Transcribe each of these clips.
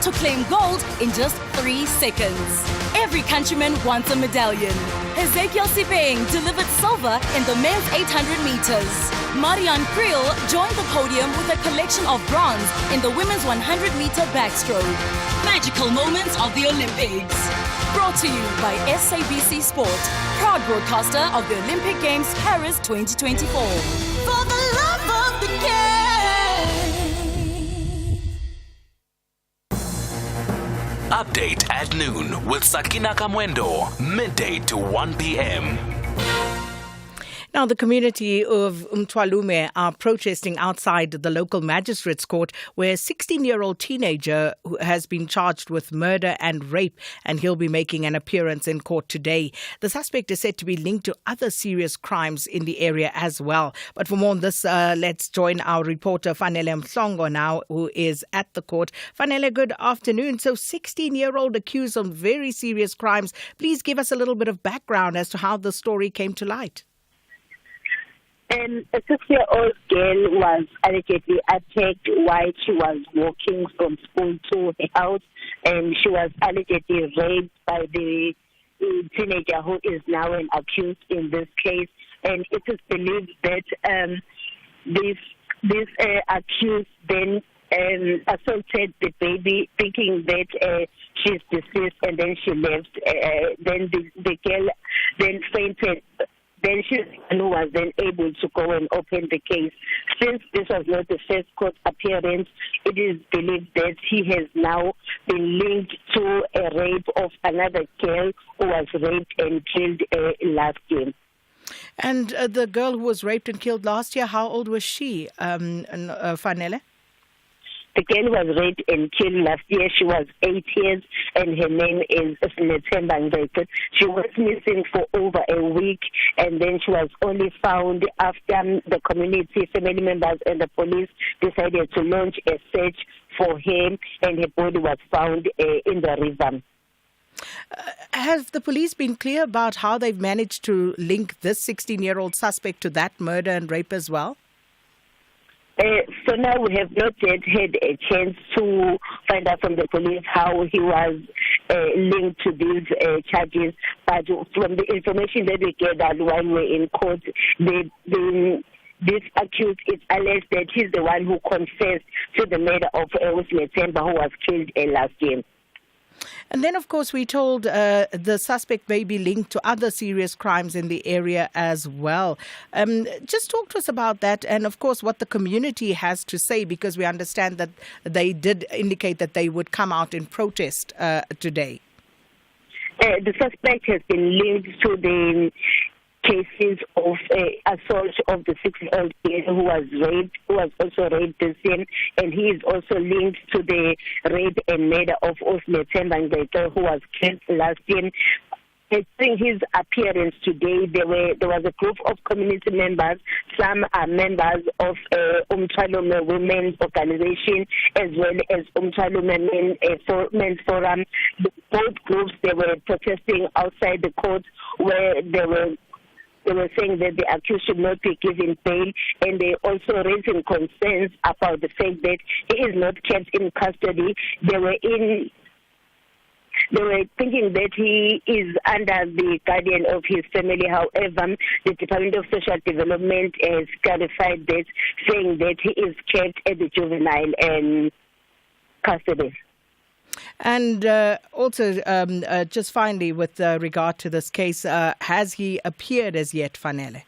to claim gold in just 3 seconds. Every countryman wants a medallion. Ezekiel Sipeng delivered silver in the men's 800 meters. Marianne Creel joined the podium with a collection of bronze in the women's 100-meter backstroke. Magical moments of the Olympics. Brought to you by SABC Sport, proud broadcaster of the Olympic Games Paris 2024. For the love of the game. Update at noon with Sakina Kamwendo, midday to 1 p.m. Now, the community of Umthwalume are protesting outside the local magistrates' court where a 16-year-old teenager has been charged with murder and rape, and he'll be making an appearance in court today. The suspect is said to be linked to other serious crimes in the area as well. But for more on this, let's join our reporter Fanele Mhlongo now, who is at the court. Fanele, good afternoon. So 16-year-old accused of very serious crimes. Please give us a little bit of background as to how the story came to light. A 6-year-old girl was allegedly attacked while she was walking from school to her house, and she was allegedly raped by the teenager who is now an accused in this case. And it is believed that this accused then assaulted the baby, thinking that she's deceased, and then she left. Then the girl then fainted. Then she was then able to go and open the case. Since this was not the first court appearance, it is believed that he has now been linked to a rape of another girl who was raped and killed last year. And the girl who was raped and killed last year, how old was she, Fanele? The girl was raped and killed last year. She was 8 years, and her name is Snetemba. She was missing for over a week, and then she was only found after the community, family members, and the police decided to launch a search for her, and her body was found in the river. Have the police been clear about how they've managed to link this 16-year-old suspect to that murder and rape as well? So now we have not yet had a chance to find out from the police how he was linked to these charges. But from the information that we gathered while we were in court, this accused is alleged that he's the one who confessed to the murder of Snetemba, who was killed last year. And then, of course, we told the suspect may be linked to other serious crimes in the area as well. Just talk to us about that and, of course, what the community has to say, because we understand that they did indicate that they would come out in protest today. The suspect has been linked to the cases of assault of the 6-year-old girl who was also raped this year, and he is also linked to the rape and murder of Snetemba, who was killed last year. During his appearance today, there was a group of community members. Some are members of Umthwalume Women's Organization as well as Umthwalume Men's Forum. Both groups, they were protesting outside the court where they were saying that the accused should not be given bail, and they also raising concerns about the fact that he is not kept in custody. They were thinking that he is under the guardian of his family. However, the Department of Social Development has clarified that, saying that he is kept at the juvenile custody. And also, just finally, with regard to this case, has he appeared as yet, Fanele?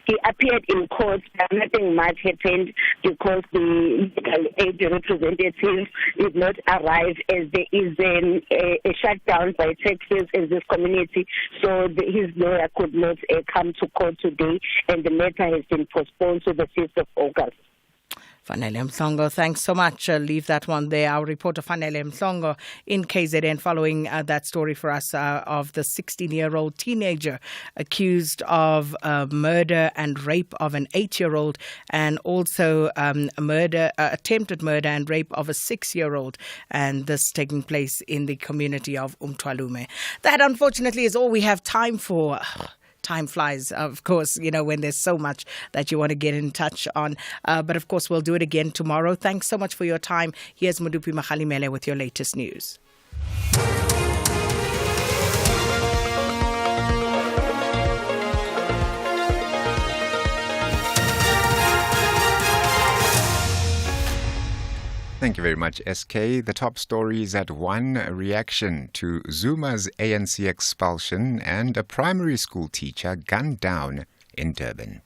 He appeared in court, but nothing much happened because the legal aid representative did not arrive, as there is a shutdown by taxis in this community. So his lawyer could not come to court today, and the matter has been postponed to the 5th of August. Fanele Mhlongo, thanks so much. Leave that one there. Our reporter Fanele Mhlongo in KZN following that story for us of the 16-year-old teenager accused of murder and rape of an 8-year-old, and also attempted murder and rape of a 6-year-old, and this taking place in the community of Umthwalume. That unfortunately is all we have time for time flies, of course, when there's so much that you want to get in touch on. But of course, we'll do it again tomorrow. Thanks so much for your time. Here's Modupi Makhalimele with your latest news. Thank you very much, SK. The top story is at 1, reaction to Zuma's ANC expulsion and a primary school teacher gunned down in Durban.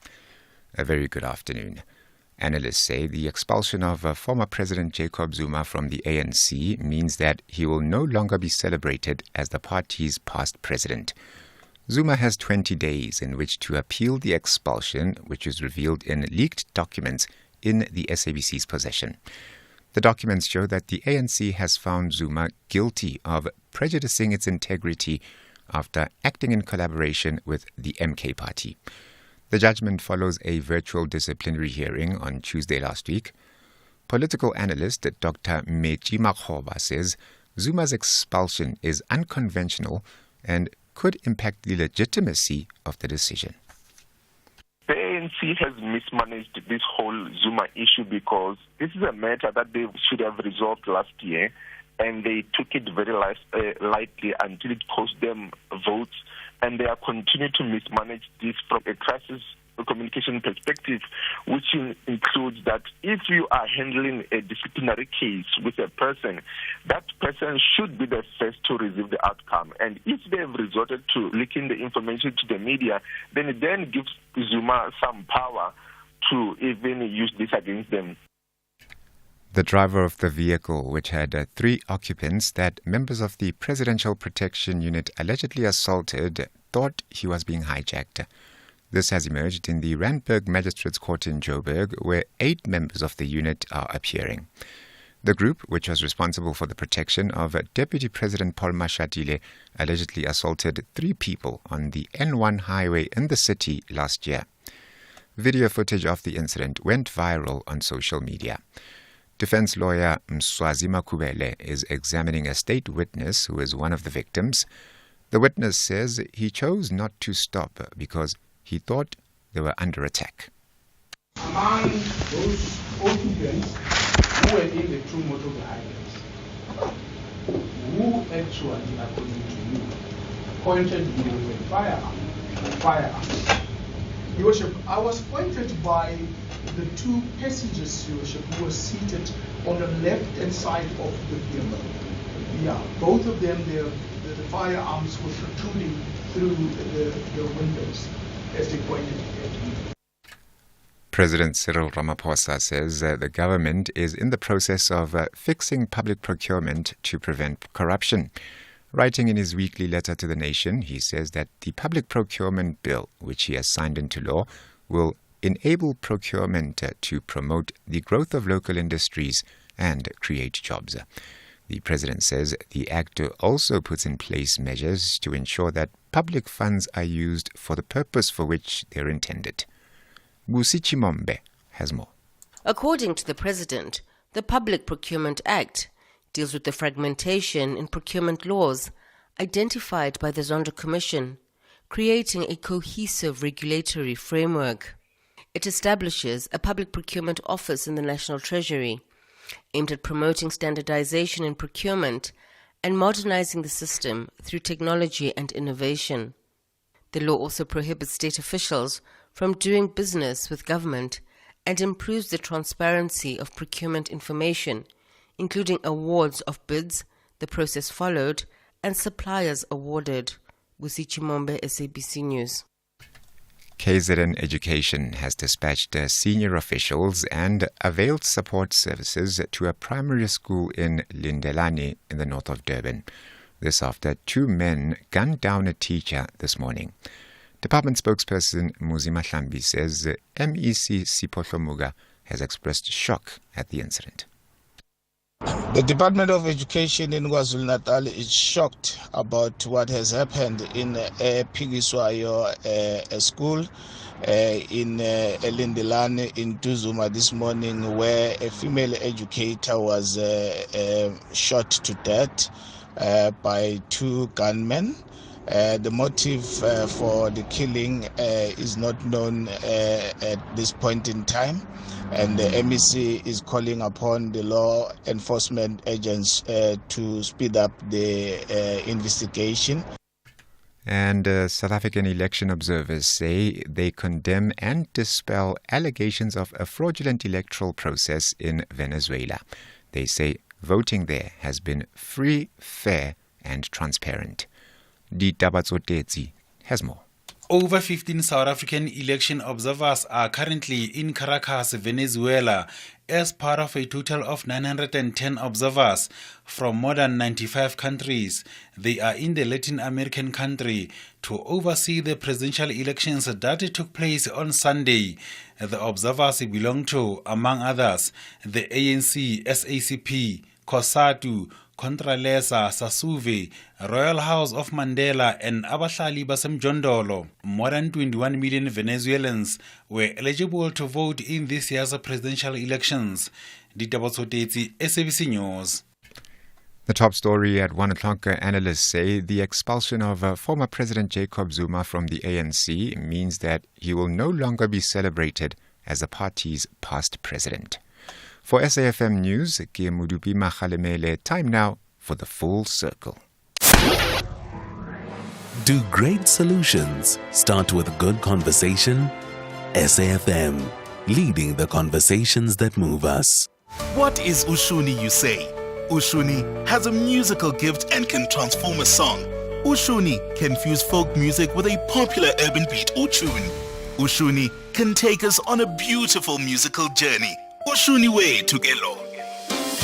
A very good afternoon. Analysts say the expulsion of former President Jacob Zuma from the ANC means that he will no longer be celebrated as the party's past president. Zuma has 20 days in which to appeal the expulsion, which is revealed in leaked documents in the SABC's possession. The documents show that the ANC has found Zuma guilty of prejudicing its integrity after acting in collaboration with the MK party. The judgment follows a virtual disciplinary hearing on Tuesday last week. Political analyst Dr. Mechi Makhoba says Zuma's expulsion is unconventional and could impact the legitimacy of the decision. The ANC has mismanaged this whole Zuma issue because this is a matter that they should have resolved last year, and they took it very lightly until it cost them votes, and they are continuing to mismanage this from a crisis communication perspective, which includes that if you are handling a disciplinary case with a person, that person should be the first to receive the outcome. And if they have resorted to leaking the information to the media, then it then gives Zuma some power to even use this against them. The driver of the vehicle, which had 3 occupants that members of the Presidential Protection Unit allegedly assaulted, thought he was being hijacked. This has emerged in the Randburg Magistrates Court in Joburg, where 8 members of the unit are appearing. The group, which was responsible for the protection of Deputy President Paul Mashatile, allegedly assaulted 3 people on the N1 highway in the city last year. Video footage of the incident went viral on social media. Defense lawyer Mswazi Makubele is examining a state witness who is one of the victims. The witness says he chose not to stop because he thought they were under attack. Among those occupants who were in the 2 motor vehicles, who actually, according to you, pointed you with a firearms? Your Worship, I was pointed by the 2 passengers, Your Worship, who were seated on the left-hand side of the vehicle. Yeah, both of them, the firearms were protruding through the windows as they pointed at me. President Cyril Ramaphosa says the government is in the process of fixing public procurement to prevent corruption. Writing in his weekly letter to the nation, he says that the public procurement bill, which he has signed into law, will enable procurement to promote the growth of local industries and create jobs. The president says the act also puts in place measures to ensure that public funds are used for the purpose for which they're intended. Gusi Chimombe has more. According to the president, the Public Procurement Act deals with the fragmentation in procurement laws identified by the Zondo Commission, creating a cohesive regulatory framework. It establishes a public procurement office in the National Treasury, aimed at promoting standardization in procurement and modernizing the system through technology and innovation. The law also prohibits state officials from doing business with government and improves the transparency of procurement information, including awards of bids, the process followed, and suppliers awarded. Gusi Chimombe, SABC News. KZN Education has dispatched senior officials and availed support services to a primary school in Lindelani in the north of Durban. This after 2 men gunned down a teacher this morning. Department spokesperson Muzi Mahlambi says MEC Sipho Muga has expressed shock at the incident. The Department of Education in KwaZulu-Natal is shocked about what has happened in Pigiswayo school in Lindelani in Tuzuma this morning, where a female educator was shot to death by 2 gunmen. The motive for the killing is not known at this point in time, and the MEC is calling upon the law enforcement agents to speed up the investigation. And South African election observers say they condemn and dispel allegations of a fraudulent electoral process in Venezuela. They say voting there has been free, fair, and transparent. Ditaba Tsotetsi has more. Over 15 South African election observers are currently in Caracas, Venezuela, as part of a total of 910 observers from more than 95 countries. They are in the Latin American country to oversee the presidential elections that took place on Sunday. The observers belong to, among others, the ANC, SACP, COSATU, Contralesa, Sasuve, Royal House of Mandela, and Abahlali Basemjondolo. More than 21 million Venezuelans were eligible to vote in this year's presidential elections. Ditaba Tsotetsi, SABC News. The top story at 1 o'clock, analysts say the expulsion of former President Jacob Zuma from the ANC means that he will no longer be celebrated as the party's past president. For SAFM News, Ke Mudupi Makhalemele. Time now for the Full Circle. Do great solutions start with good conversation? SAFM, leading the conversations that move us. What is Ushuni, you say? Ushuni has a musical gift and can transform a song. Ushuni can fuse folk music with a popular urban beat or tune. Ushuni can take us on a beautiful musical journey. Ushuni way to Gelo.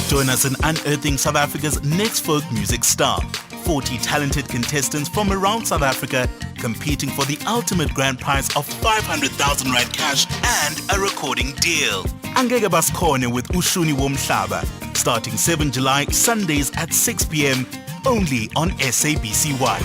Join us in unearthing South Africa's next folk music star. 40 talented contestants from around South Africa competing for the ultimate grand prize of 500,000 Rand cash and a recording deal. Angeke Basikhone with Ushuni Womhlaba, starting 7 July, Sundays at 6 p.m. only on SABC1.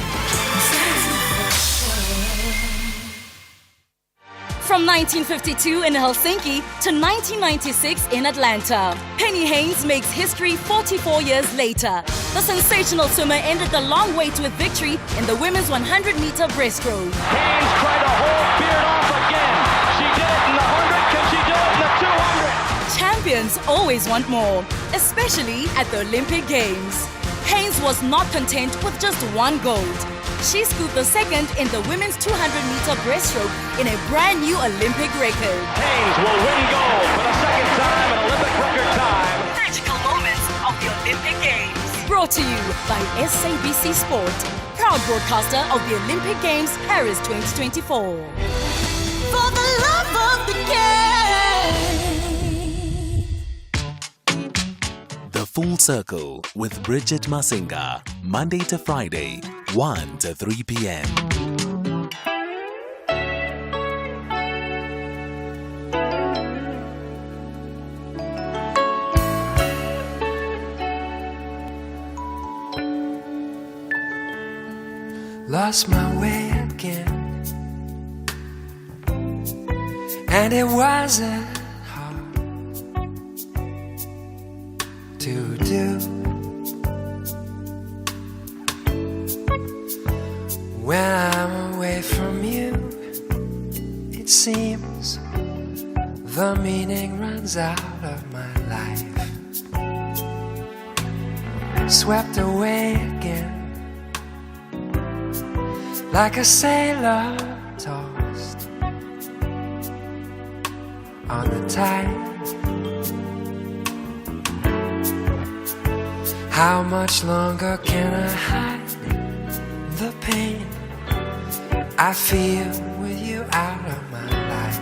From 1952 in Helsinki to 1996 in Atlanta, Penny Haynes makes history 44 years later. The sensational swimmer ended the long wait with victory in the women's 100-meter breaststroke. Haynes tried to hold Beard off again. She did it in the 100. Can she do it in the 200? Champions always want more, especially at the Olympic Games. Haynes was not content with just one gold. She scooped the second in the women's 200-meter breaststroke in a brand new Olympic record. Haynes will win gold for the second time, an Olympic record time. Magical moments of the Olympic Games. Brought to you by SABC Sport, proud broadcaster of the Olympic Games Paris 2024. For the love of the game. The Full Circle with Bridget Masinga, Monday to Friday, 1 to 3 p.m. Lost my way again, and it wasn't hard to do. When I'm away from you, it seems the meaning runs out of my life. Swept away again, like a sailor tossed on the tide. How much longer can I hide the pain I feel with you out of my life?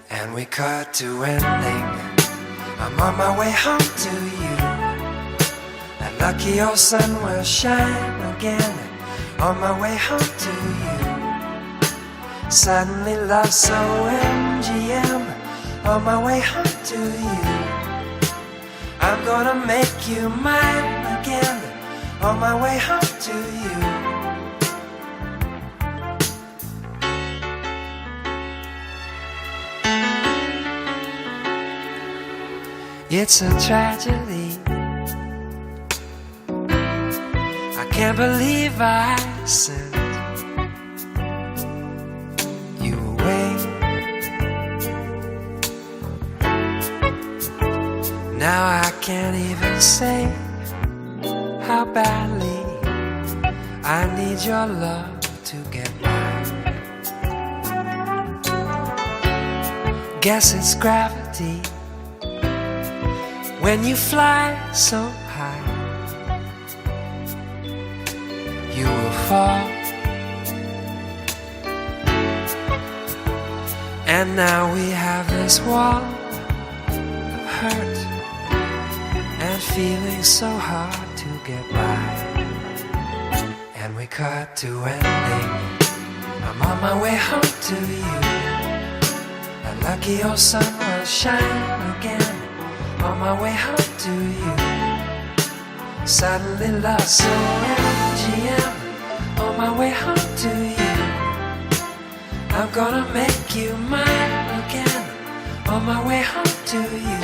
And we cut to ending. I'm on my way home to you. That lucky old sun will shine again. On my way home to you. Suddenly love's so MGM. On my way home to you. I'm gonna make you mine again. On my way home to you. It's a tragedy. I can't believe I sent you away. Now I can't even say how badly I need your love to get by. Guess it's gravity when you fly so high. You will fall. And now we have this wall of hurt and feeling so hard to get by. And we cut to ending. I'm on my way home to you. And lucky old sun will shine again. On my way home to you. Suddenly lost so MGM. On my way home to you. I'm gonna make you mine again. On my way home to you.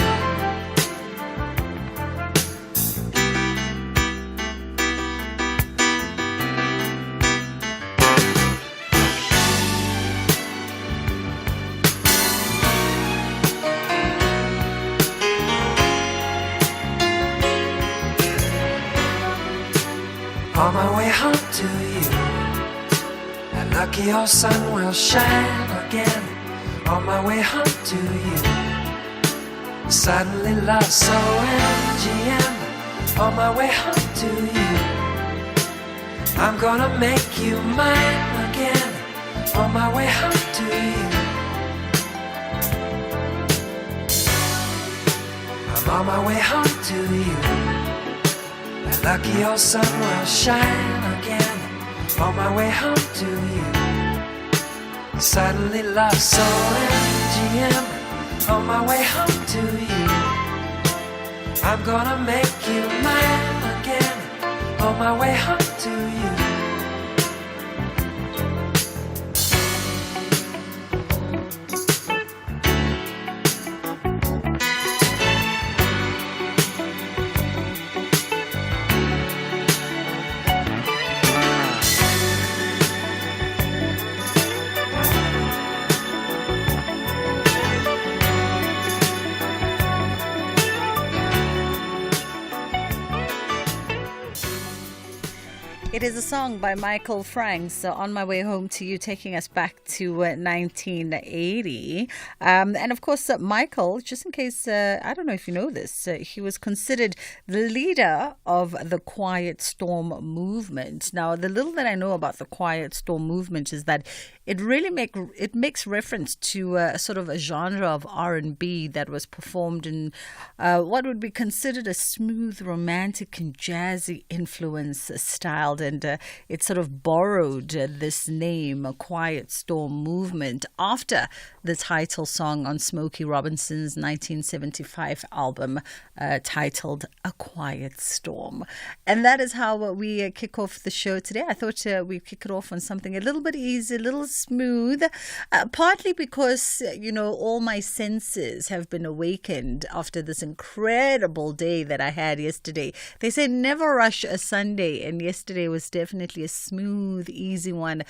On my way home to you. And lucky old sun will shine again. On my way home to you. Suddenly lost so MGM. On my way home to you. I'm gonna make you mine again. On my way home to you. I'm on my way home to you. And lucky old sun will shine again. On my way home to you. Suddenly lost so MGM. On my way home to you. I'm gonna make you mine again. On my way home to you. It is a song by Michael Franks, On My Way Home to You, taking us back to 1980. And of course, Michael, just in case, I don't know if you know this, he was considered the leader of the Quiet Storm movement. Now, the little that I know about the Quiet Storm movement is that it really makes reference to a sort of a genre of R&B that was performed in what would be considered a smooth, romantic and jazzy influence styled, and it sort of borrowed this name, a Quiet Storm movement, after the title song on Smokey Robinson's 1975 album titled A Quiet Storm. And that is how we kick off the show today. I thought we'd kick it off on something a little bit easy, a little smooth, partly because, all my senses have been awakened after this incredible day that I had yesterday. They say never rush a Sunday, and yesterday was definitely a smooth, easy one,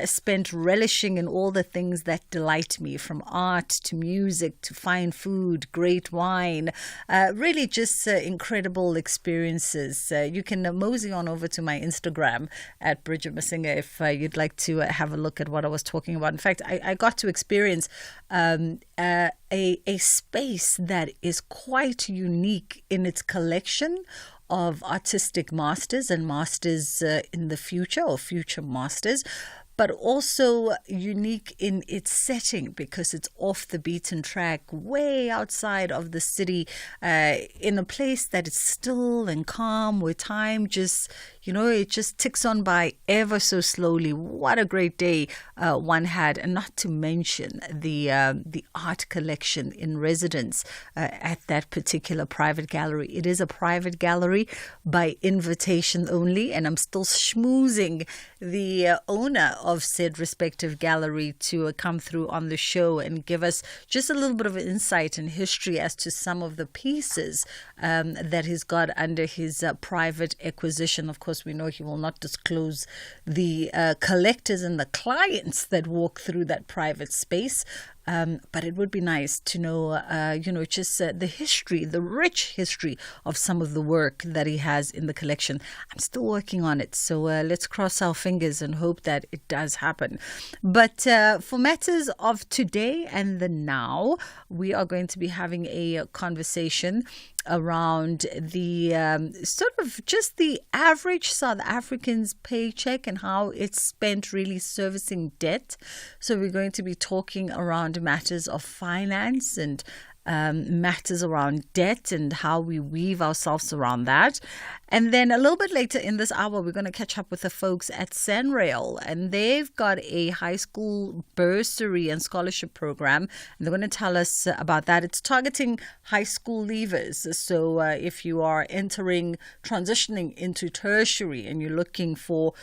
spent relishing in all the things that delight me, from art to music to fine food, great wine, really just incredible experiences. You can mosey on over to my Instagram at Bridget Masinga if you'd like to have a look at what I was talking about. In fact, I got to experience a space that is quite unique in its collection of artistic masters and masters in the future, or future masters, but also unique in its setting because it's off the beaten track, way outside of the city, in a place that is still and calm, where time just, it just ticks on by ever so slowly. What a great day one had, and not to mention the art collection in residence at that particular private gallery. It is a private gallery by invitation only, and I'm still schmoozing the owner of said respective gallery to come through on the show and give us just a little bit of insight and history as to some of the pieces that he's got under his private acquisition. Of course, course, we know he will not disclose the collectors and the clients that walk through that private space. But it would be nice to know, just the history, the rich history of some of the work that he has in the collection. I'm still working on it, so let's cross our fingers and hope that it does happen. But for matters of today and the now, we are going to be having a conversation around the sort of just the average South African's paycheck and how it's spent really servicing debt. So we're going to be talking around matters of finance and matters around debt and how we weave ourselves around that. And then a little bit later in this hour, we're going to catch up with the folks at SANRAL, and they've got a high school bursary and scholarship program, and they're going to tell us about that. It's targeting high school leavers. So if you are transitioning into tertiary and you're looking for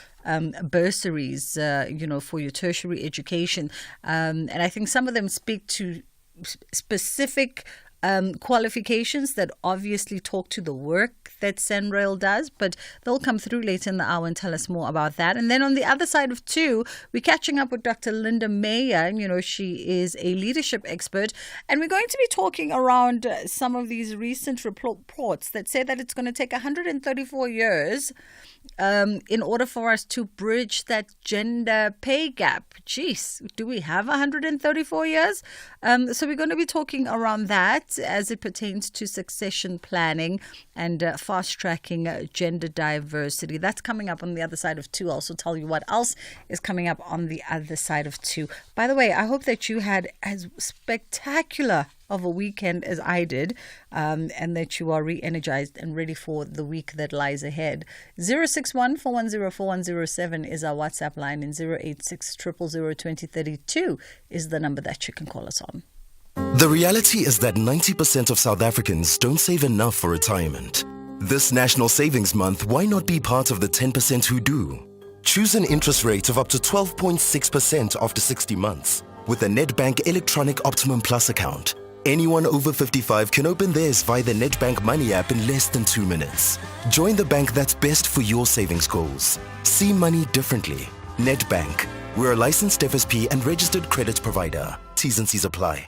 bursaries, for your tertiary education, and I think some of them speak to specific qualifications that obviously talk to the work that SANRAL does, but they'll come through later in the hour and tell us more about that. And then on the other side of two, we're catching up with Dr. Linda Meyer. She is a leadership expert, and we're going to be talking around some of these recent reports that say that it's going to take 134 years in order for us to bridge that gender pay gap. Jeez, do we have 134 years? So we're going to be talking around that as it pertains to succession planning and fast-tracking gender diversity. That's coming up on the other side of two. I'll also tell you what else is coming up on the other side of two. By the way, I hope that you had as spectacular of a weekend as I did, and that you are re-energized and ready for the week that lies ahead. 061-410-4107 is our WhatsApp line, and 086-000-2032 is the number that you can call us on. The reality is that 90% of South Africans don't save enough for retirement. This National Savings Month, why not be part of the 10% who do? Choose an interest rate of up to 12.6% after 60 months with a Nedbank Electronic Optimum Plus account. Anyone over 55 can open theirs via the Nedbank Money app in less than 2 minutes. Join the bank that's best for your savings goals. See money differently. Nedbank. We're a licensed FSP and registered credit provider. T's and C's apply.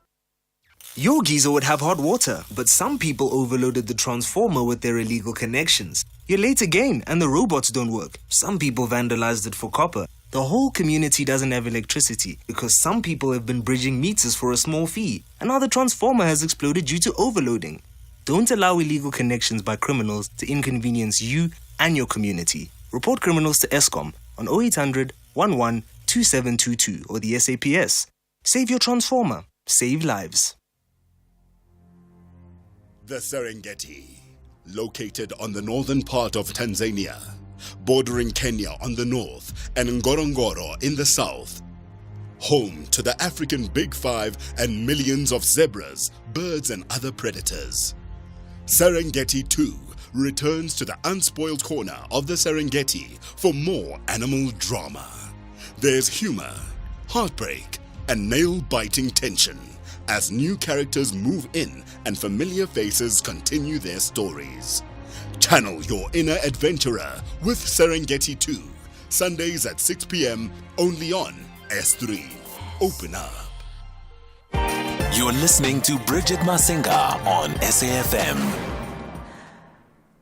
Your geyser would have hot water, but some people overloaded the transformer with their illegal connections. You're late again, and the robots don't work. Some people vandalized it for copper. The whole community doesn't have electricity because some people have been bridging meters for a small fee, and now the transformer has exploded due to overloading. Don't allow illegal connections by criminals to inconvenience you and your community. Report criminals to Eskom on 0800 11 2722 or the SAPS. Save your transformer. Save lives. The Serengeti, located on the northern part of Tanzania, bordering Kenya on the north and Ngorongoro in the south. Home to the African Big Five and millions of zebras, birds and other predators. Serengeti 2 returns to the unspoiled corner of the Serengeti for more animal drama. There's humor, heartbreak and nail-biting tension as new characters move in and familiar faces continue their stories. Channel your inner adventurer with Serengeti 2, Sundays at 6 p.m. only on S3. Open up. You're listening to Bridget Masinga on SAFM.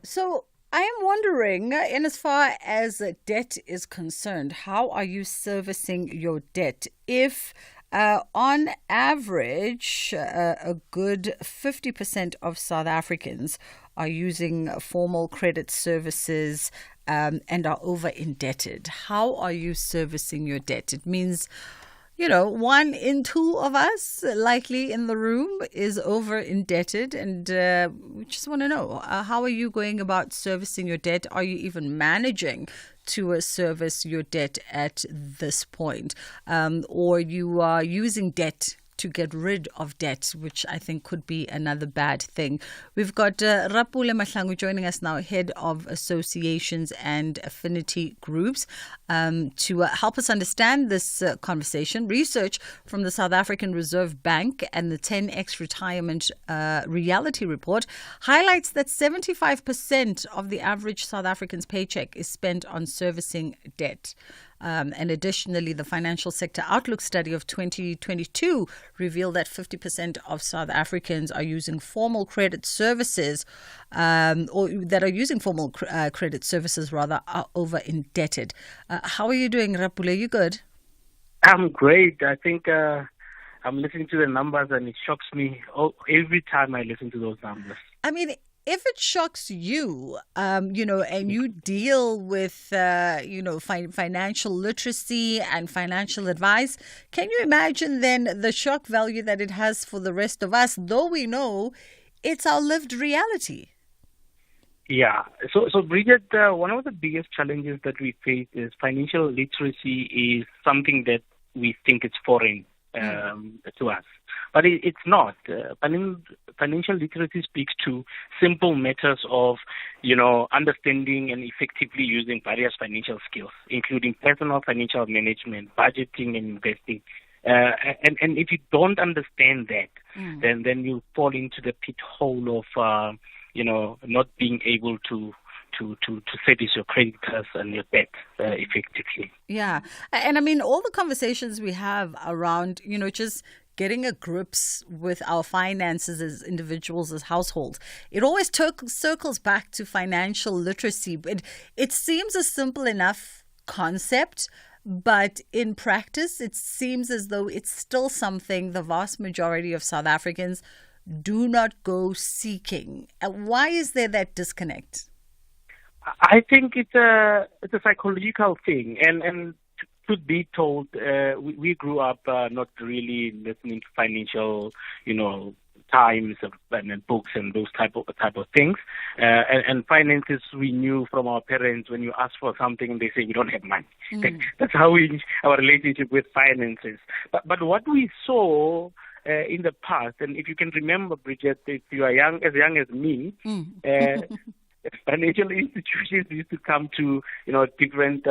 So I am wondering, in as far as debt is concerned, how are you servicing your debt? If on average, a good 50% of South Africans are using formal credit services and are over indebted. How are you servicing your debt? It means, 1 in 2 of us likely in the room is over indebted, and we just want to know, how are you going about servicing your debt? Are you even managing to service your debt at this point? Or you are using debt to get rid of debt, which I think could be another bad thing. We've got Rapule Mahlangu joining us now, head of associations and affinity groups, to help us understand this conversation. Research from the South African Reserve Bank and the 10X Retirement Reality Report highlights that 75% of the average South African's paycheck is spent on servicing debt. And additionally, the Financial Sector Outlook study of 2022 revealed that 50% of South Africans are using formal credit services, or that are using formal credit services rather, are over indebted. How are you doing, Rapule? You good? I'm great. I think I'm listening to the numbers and it shocks me every time I listen to those numbers. I mean, if it shocks you, and you deal with, financial literacy and financial advice, can you imagine then the shock value that it has for the rest of us, though we know it's our lived reality? Yeah. So Bridget, one of the biggest challenges that we face is financial literacy is something that we think it's foreign to us. But it's not. Financial literacy speaks to simple matters of, understanding and effectively using various financial skills, including personal financial management, budgeting, and investing. And if you don't understand that, then you fall into the pithole of, not being able to service your creditors and your debt effectively. Yeah. And I mean, all the conversations we have around, just getting a grips with our finances as individuals, as households, it always circles back to financial literacy. But it seems a simple enough concept, but in practice, it seems as though it's still something the vast majority of South Africans do not go seeking. Why is there that disconnect? I think it's a psychological thing, and truth be told, we grew up not really listening to financial, times and books and those type of things. And finances we knew from our parents. When you ask for something, they say we don't have money. That's how our relationship with finances. But what we saw in the past, and if you can remember, Bridget, if you are as young as me. Financial institutions used to come to, different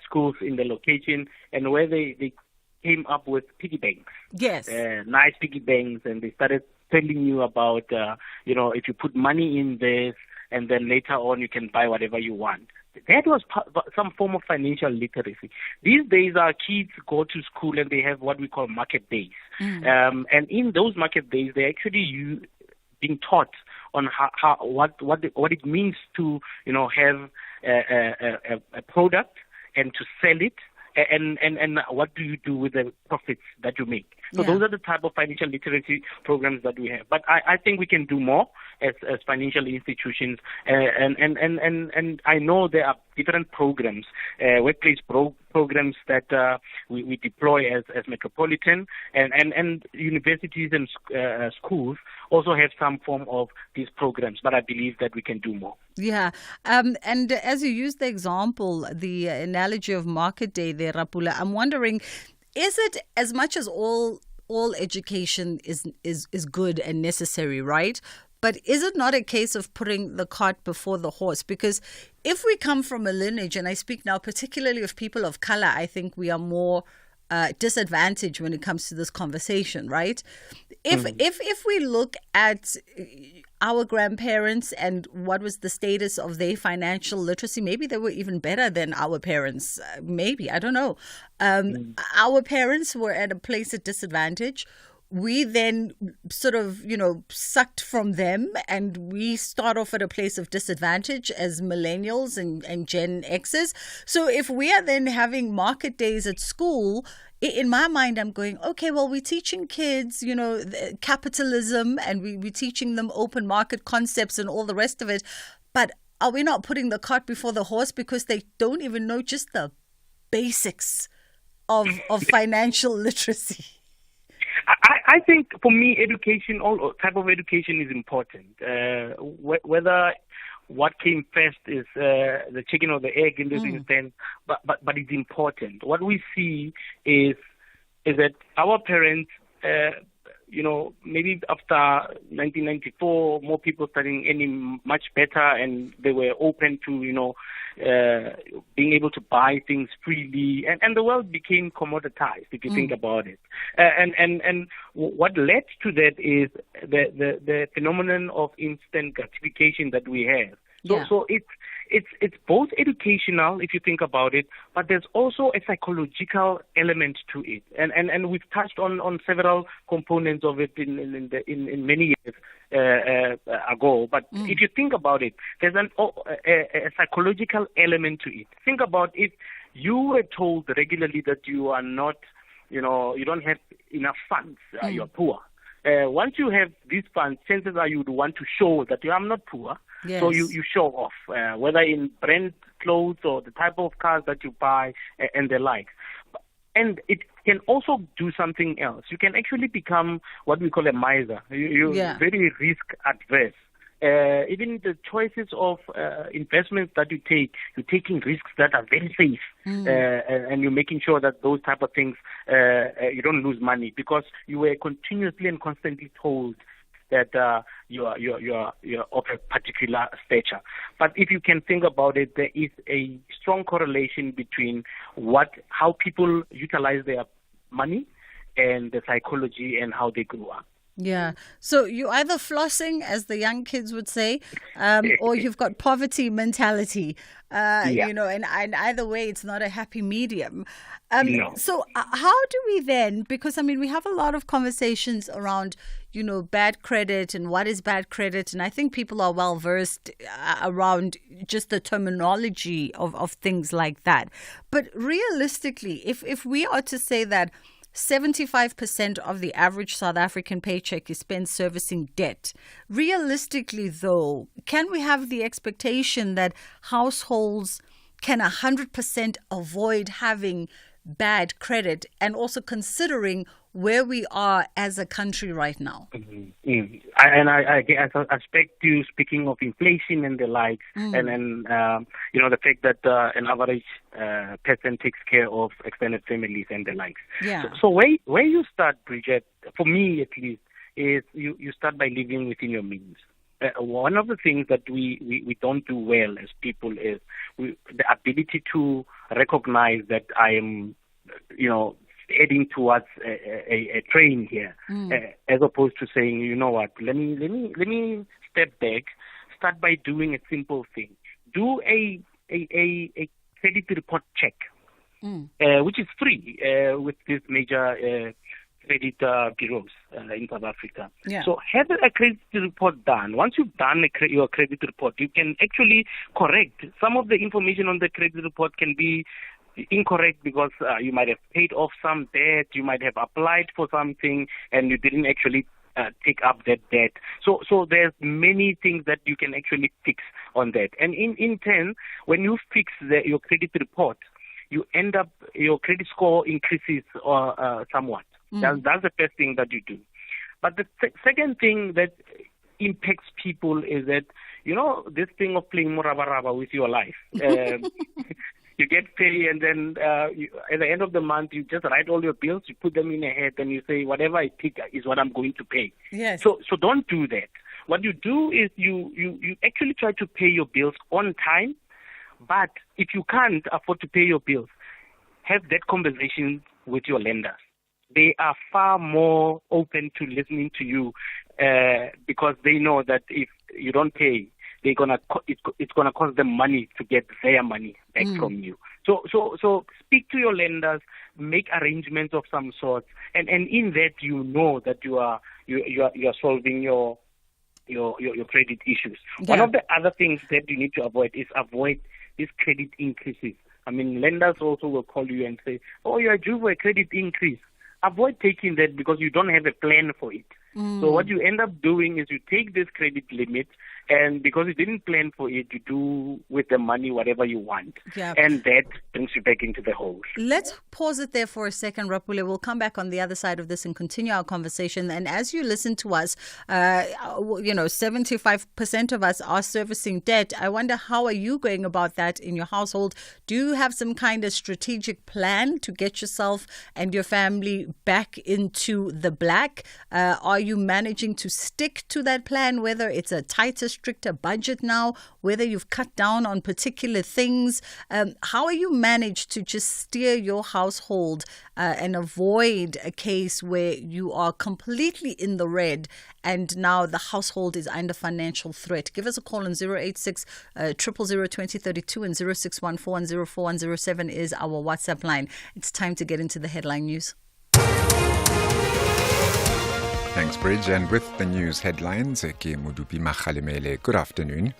schools in the location, and where they came up with piggy banks. Yes. Nice piggy banks, and they started telling you about, if you put money in this, and then later on you can buy whatever you want. That was some form of financial literacy. These days, our kids go to school and they have what we call market days. And in those market days, they actually being taught on what it means to have a product and to sell it, and what do you do with the profits that you make. So those are the type of financial literacy programs that we have. But I think we can do more as financial institutions, and I know there are different programs, workplace programs that we deploy as Metropolitan, and universities and schools also have some form of these programs, but I believe that we can do more. Yeah. And as you use the example, the analogy of market day there, Rapula, I'm wondering, is it, as much as all education is good and necessary, right? But is it not a case of putting the cart before the horse? Because if we come from a lineage, and I speak now particularly of people of color, I think we are more disadvantaged when it comes to this conversation, right? If we look at our grandparents and what was the status of their financial literacy, maybe they were even better than our parents. Maybe, I don't know. Our parents were at a place of disadvantage. We then sort of, sucked from them, and we start off at a place of disadvantage as millennials and Gen X's. So if we are then having market days at school, in my mind, I'm going, okay, well, we're teaching kids, capitalism, and we're teaching them open market concepts and all the rest of it. But are we not putting the cart before the horse because they don't even know just the basics of financial literacy? I think for me, education, all type of education is important. Whether what came first is the chicken or the egg in this instance, but it's important. What we see is that our parents maybe after 1994, more people started earning much better, and they were open to, being able to buy things freely, and the world became commoditized, if you think about it. And what led to that is the phenomenon of instant gratification that we have. So it's both educational, if you think about it, but there's also a psychological element to it, and we've touched on several components of it in many years ago. But if you think about it, there's a psychological element to it. Think about if you were told regularly that you are not, you don't have enough funds, you're poor. Once you have these funds, chances are you would want to show that I'm not poor. Yes. So you show off, whether in brand clothes or the type of cars that you buy and the like. And it can also do something else. You can actually become what we call a miser. You're very risk adverse. Even the choices of investments that you take, you're taking risks that are very safe, and you're making sure that those type of things, you don't lose money because you were continuously and constantly told that you are of a particular stature. But if you can think about it, there is a strong correlation between how people utilize their money and the psychology and how they grew up. Yeah. So you're either flossing, as the young kids would say, or you've got poverty mentality. And either way, it's not a happy medium. No. So how do we then, because, we have a lot of conversations around, bad credit and what is bad credit. And I think people are well versed around just the terminology of things like that. But realistically, if we are to say that 75% of the average South African paycheck is spent servicing debt. Realistically, though, can we have the expectation that households can 100% avoid having bad credit, and also considering where we are as a country right now? And I expect you speaking of inflation and the likes, and the fact that an average person takes care of extended families and the likes. Yeah. So where you start, Bridget, for me at least, is you start by living within your means. One of the things that we don't do well as people is the ability to recognize that I am, heading towards a train here, as opposed to saying, you know what, let me step back, start by doing a simple thing. Do a credit report check, which is free with these major credit bureaus in South Africa. Yeah. So have a credit report done. Once you've done your credit report, you can actually correct. Some of the information on the credit report can be incorrect because you might have paid off some debt, you might have applied for something, and you didn't actually take up that debt. So there's many things that you can actually fix on that. And in turn, when you fix your credit report, you end up, your credit score increases somewhat. That's the first thing that you do. But the second thing that impacts people is that, this thing of playing raba with your life. You get paid, and then at the end of the month, you just write all your bills, you put them in a hat, and you say, whatever I pick is what I'm going to pay. Yes. So don't do that. What you do is you actually try to pay your bills on time, but if you can't afford to pay your bills, have that conversation with your lenders. They are far more open to listening to you because they know that if you don't pay, it's gonna cost them money to get their money back from you. So speak to your lenders, make arrangements of some sort, and in that you know that you are solving your credit issues. Yeah. One of the other things that you need to avoid these credit increases. Lenders also will call you and say, "Oh, you are due for a credit increase." Avoid taking that because you don't have a plan for it. So what you end up doing is you take this credit limit And because you didn't plan for it, you do with the money whatever you want. Yeah. And that brings you back into the hole. Let's pause it there for a second, Rapule. We'll come back on the other side of this and continue our conversation. And as you listen to us, 75% of us are servicing debt. I wonder, how are you going about that in your household? Do you have some kind of strategic plan to get yourself and your family back into the black? Are you managing to stick to that plan, whether it's a tighter, stricter budget now, whether you've cut down on particular things? How are you managed to just steer your household and avoid a case where you are completely in the red and now the household is under financial threat? Give us a call on 086 000 2032 and 0614104107 is our WhatsApp line. It's time to get into the headline news. Thanks, Bridge. And with the news headlines, ke Mudupi Makhalemele. Good afternoon.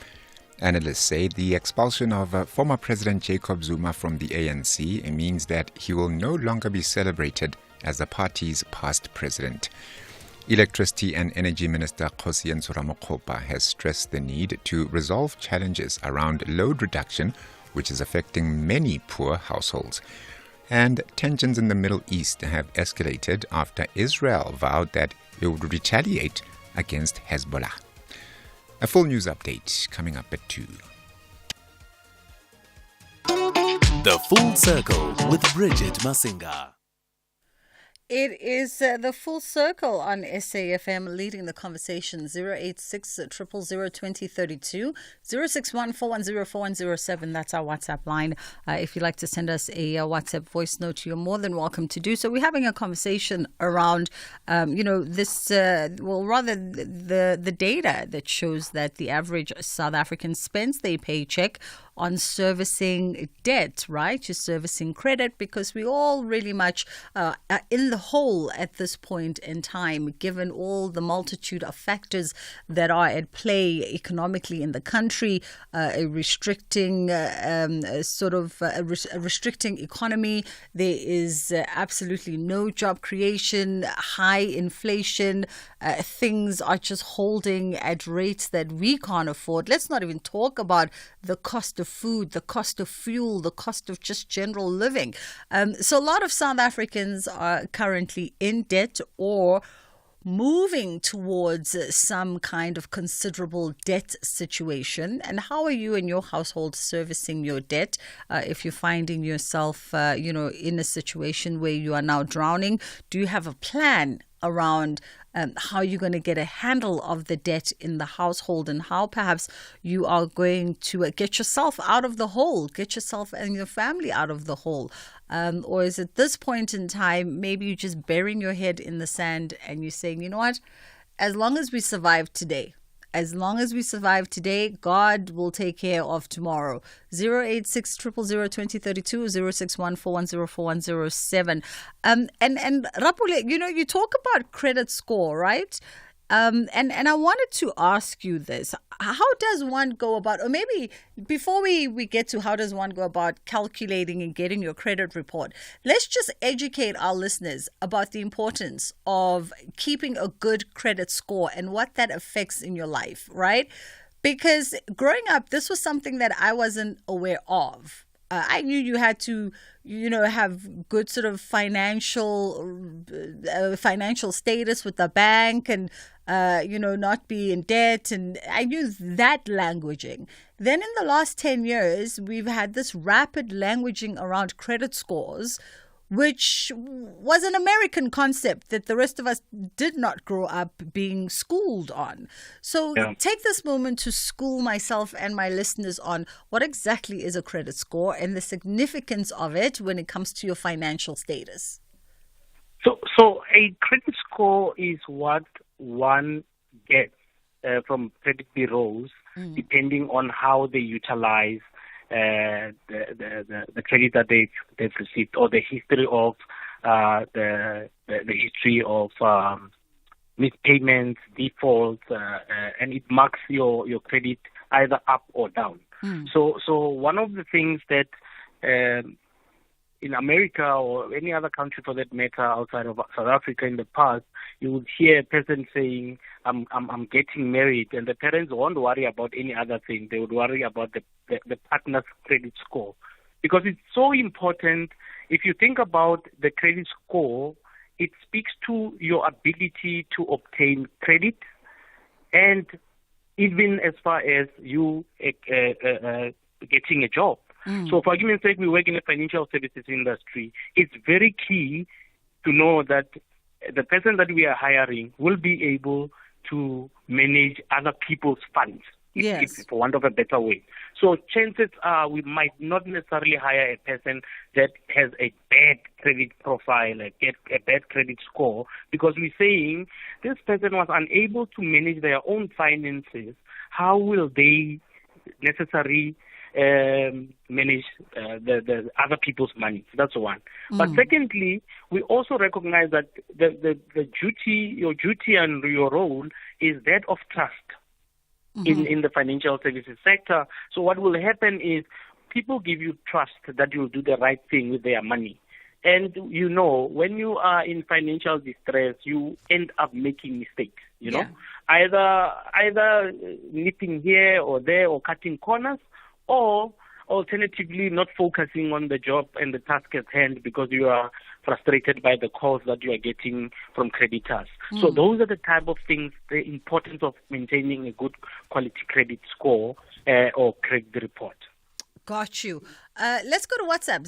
Analysts say the expulsion of former President Jacob Zuma from the ANC means that he will no longer be celebrated as the party's past president. Electricity and Energy Minister Kgosientsho Ramokgopa has stressed the need to resolve challenges around load reduction, which is affecting many poor households. And tensions in the Middle East have escalated after Israel vowed that it would retaliate against Hezbollah. A full news update coming up at 2. The Full Circle with Bridget Masinga. It is the Full Circle on SAFM, leading the conversation. 086 000 2032 0614104107. That's our WhatsApp line. If you'd like to send us a WhatsApp voice note, you're more than welcome to do so. We're having a conversation around, this, the data that shows that the average South African spends their paycheck on servicing debt, right? You're servicing credit, because we all really much are in the hole at this point in time, given all the multitude of factors that are at play economically in the country, a restricting restricting economy. There is absolutely no job creation, high inflation. Things are just holding at rates that we can't afford. Let's not even talk about the cost of food, the cost of fuel, the cost of just general living. So a lot of South Africans are currently in debt or moving towards some kind of considerable debt situation. And how are you and your household servicing your debt? If you're finding yourself, in a situation where you are now drowning, do you have a plan around how you're going to get a handle of the debt in the household, and how perhaps you are going to get yourself out of the hole, get yourself and your family out of the hole? Or is it this point in time, maybe you're just burying your head in the sand and you're saying, you know what, as long as we survive today, God will take care of tomorrow. 086 000 2032 0614104107. And Rapule, you talk about credit score, right? And I wanted to ask you this. How does one go about, or maybe before we get to how does one go about calculating and getting your credit report, let's just educate our listeners about the importance of keeping a good credit score and what that affects in your life, right? Because growing up, this was something that I wasn't aware of. I knew you had to, have good sort of financial status with the bank and, not be in debt. And I knew that languaging. Then in the last 10 years, we've had this rapid languaging around credit scores, which was an American concept that the rest of us did not grow up being schooled on. So Take this moment to school myself and my listeners on what exactly is a credit score and the significance of it when it comes to your financial status. So a credit score is what one gets from credit bureaus, depending on how they utilize the credit that they've received, or the history of the history of mispayments, defaults, and it marks your credit either up or down. So one of the things that in America or any other country for that matter outside of South Africa in the past, you would hear a person saying I'm getting married, and the parents won't worry about any other thing. They would worry about the partner's credit score, because it's so important. If you think about the credit score, it speaks to your ability to obtain credit, and even as far as you getting a job. So for argument's sake, we work in the financial services industry. It's very key to know that the person that we are hiring will be able to manage other people's funds, if for want of a better way. So chances are we might not necessarily hire a person that has a bad credit profile, a bad credit score, because we're saying this person was unable to manage their own finances. How will they necessarily manage the other people's money? That's one. But secondly, we also recognize that your duty and your role is that of trust in the financial services sector. So what will happen is people give you trust that you'll do the right thing with their money. And you know, when you are in financial distress, you end up making mistakes, you know, either nipping here or there or cutting corners, or alternatively not focusing on the job and the task at hand because you are frustrated by the calls that you are getting from creditors. So those are the type of things, the importance of maintaining a good quality credit score or credit report. Got you. Let's go to WhatsApp.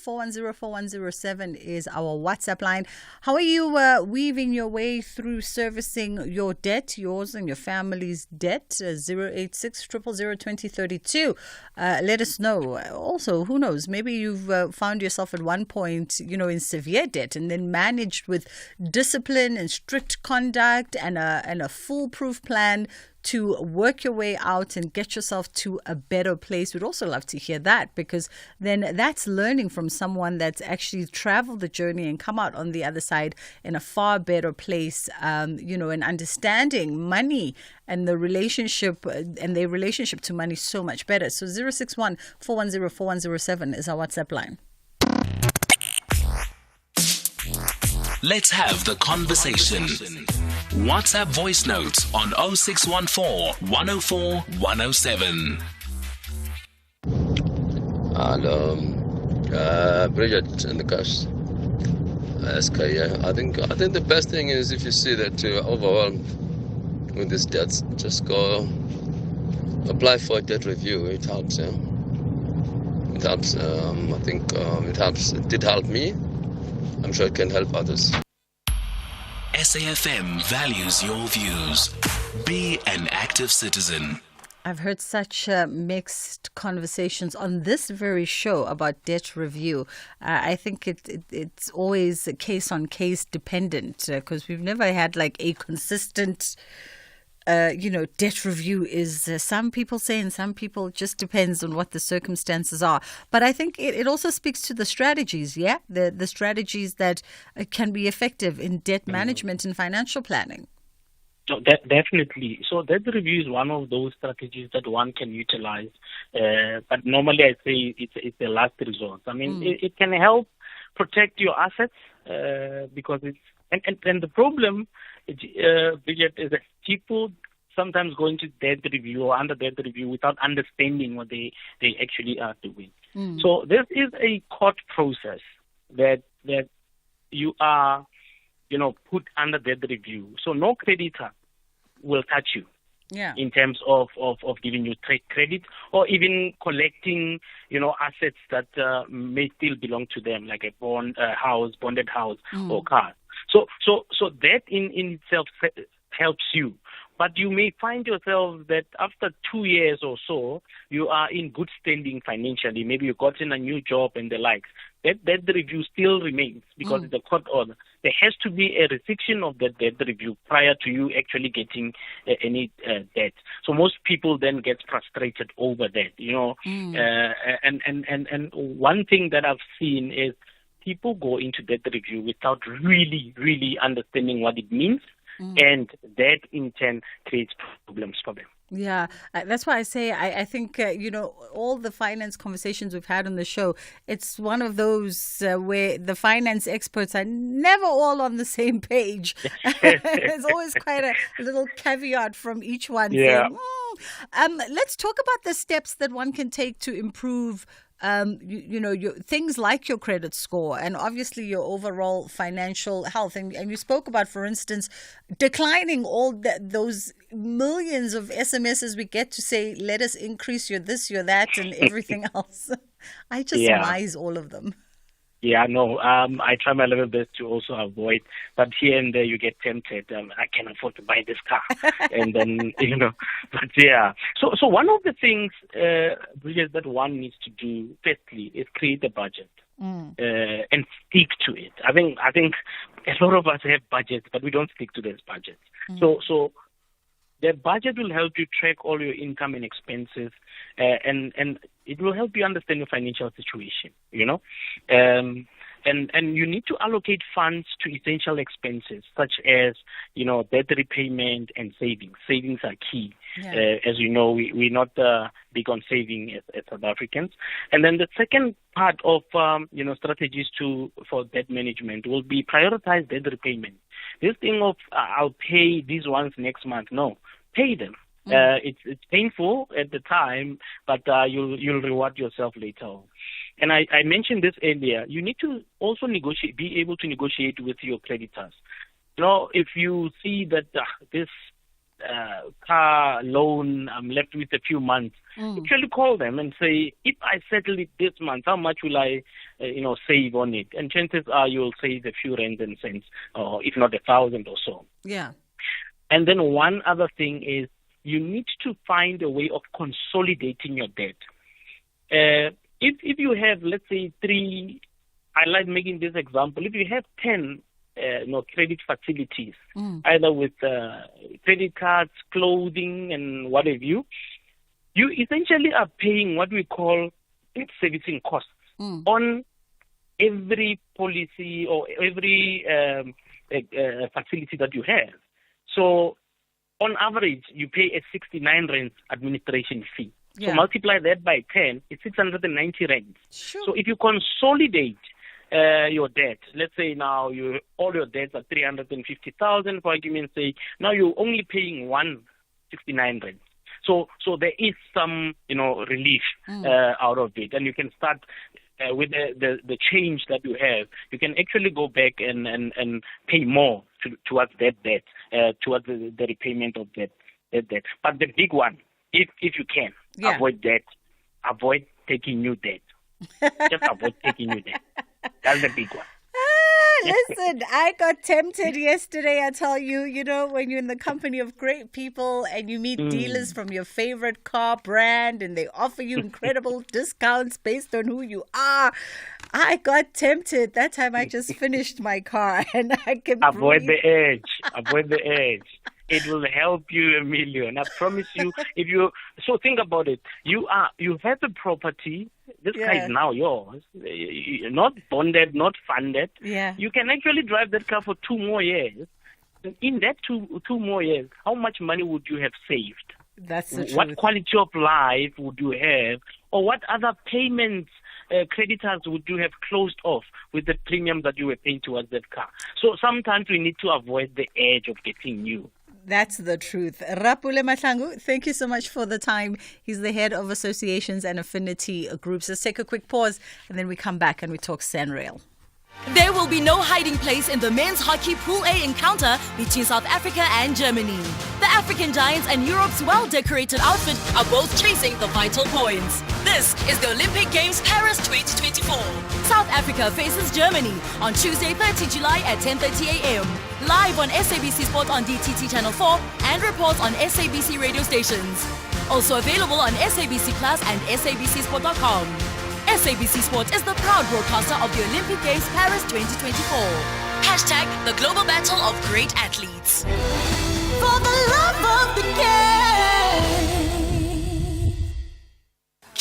061-410-4107 is our WhatsApp line. How are you weaving your way through servicing your debt, yours and your family's debt? 086-000-2032. Let us know. Also, who knows? Maybe you've found yourself at one point, in severe debt, and then managed with discipline and strict conduct and a foolproof plan to work your way out and get yourself to a better place. We'd also love to hear that, because then that's learning from someone that's actually traveled the journey and come out on the other side in a far better place, and understanding money and the relationship and their relationship to money so much better. So 061-410-4107 is our WhatsApp line. Let's have the conversation. WhatsApp voice notes on 0614 104 107. Hello, Bridget in the cast. I think the best thing is, if you see that you're overwhelmed with these debts, just go apply for a debt review. It helps. It helps. I think it helps. It did help me. I'm sure it can help others. SAFM values your views. Be an active citizen. I've heard such mixed conversations on this very show about debt review. I think it's always case-on-case dependent, because we've never had like a consistent debt review is some people say, and some people, just depends on what the circumstances are. But I think it also speaks to the strategies, the strategies that can be effective in debt management and financial planning. So definitely. So debt review is one of those strategies that one can utilize. But normally I say it's a last resort. I mean, it can help protect your assets because it's and the problem, Bridget, is that people sometimes go into debt review or under debt review without understanding what they actually are doing. So this is a court process that you are, put under debt review. So no creditor will touch you. In terms of giving you trade credit or even collecting, assets that may still belong to them, like a bonded house or car. So that in itself helps you. But you may find yourself that after 2 years or so, you are in good standing financially. Maybe you've gotten a new job and the likes. That review still remains because it's a court order. There has to be a restriction of that debt review prior to you actually getting any debt. So most people then get frustrated over that, And one thing that I've seen is people go into debt review without really, really understanding what it means. And that in turn creates problems for them. Yeah, that's why I say I think, all the finance conversations we've had on the show, it's one of those where the finance experts are never all on the same page. There's always quite a little caveat from each one. Yeah. Saying, let's talk about the steps that one can take to improve your things like your credit score and obviously your overall financial health. And you spoke about, for instance, declining all those millions of SMSs we get to say, let us increase your this, your that, and everything else. I just mize all of them. Yeah, no, I try my level best to also avoid, but here and there you get tempted. I can afford to buy this car. And then, but yeah. So one of the things, Bridget, that one needs to do, firstly, is create a budget and stick to it. I think a lot of us have budgets, but we don't stick to those budgets. So the budget will help you track all your income and expenses, and it will help you understand your financial situation, and you need to allocate funds to essential expenses such as, debt repayment and savings. Savings are key. Yeah. As you know, we're not big on saving as South Africans. And then the second part of, strategies for debt management will be prioritize debt repayment. This thing of I'll pay these ones next month. No, pay them. It's painful at the time, but you'll reward yourself later on. And I mentioned this earlier. You need to also be able to negotiate with your creditors. If you see that this car loan I'm left with a few months, actually call them and say, if I settle it this month, how much will I, save on it? And chances are you'll save a few rands and cents, or if not 1,000 or so. Yeah. And then one other thing is you need to find a way of consolidating your debt. If you have, let's say, I like making this example. If you have 10 credit facilities, either with credit cards, clothing, and what have you essentially are paying what we call debt servicing costs on every policy or every facility that you have. So on average, you pay a 69 rand administration fee. Yeah. So multiply that by 10, it's 690 rand. Sure. So if you consolidate your debt, let's say now all your debts are 350,000, for argument's sake, now you're only paying 169 rand. So there is some relief out of it, and you can start with the change that you have. You can actually go back and pay more towards that debt, towards the repayment of that debt. But the big one, if you can, avoid debt, avoid taking new debt. Just avoid taking new debt. That's the big one. Listen, I got tempted yesterday, I tell you, when you're in the company of great people and you meet dealers from your favorite car brand and they offer you incredible discounts based on who you are. I got tempted. That time I just finished my car and I can avoid the edge. Avoid the edge. It will help you a million. I promise you. So think about it. You have a property. This car is now yours. You're not bonded, not funded. Yeah. You can actually drive that car for 2 more years. In that two more years, how much money would you have saved? That's the truth. What quality of life would you have? Or what other payments, creditors would you have closed off with the premium that you were paying towards that car? So sometimes we need to avoid the edge of getting new. That's the truth. Rapule Mahlangu, thank you so much for the time. He's the head of associations and affinity groups. Let's take a quick pause and then we come back and we talk Sanrail. There will be no hiding place in the men's hockey Pool A encounter between South Africa and Germany. The African Giants and Europe's well-decorated outfit are both chasing the vital points. This is the Olympic Games Paris 2024. South Africa faces Germany on Tuesday, 30 July at 10:30 a.m. Live on SABC Sport on DTT Channel 4 and reports on SABC radio stations. Also available on SABC Plus and SABCSport.com. SABC Sport is the proud broadcaster of the Olympic Games Paris 2024. Hashtag the global battle of great athletes. For the love of the game.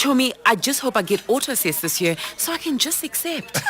Chomi, I just hope I get auto-assessed this year so I can just accept.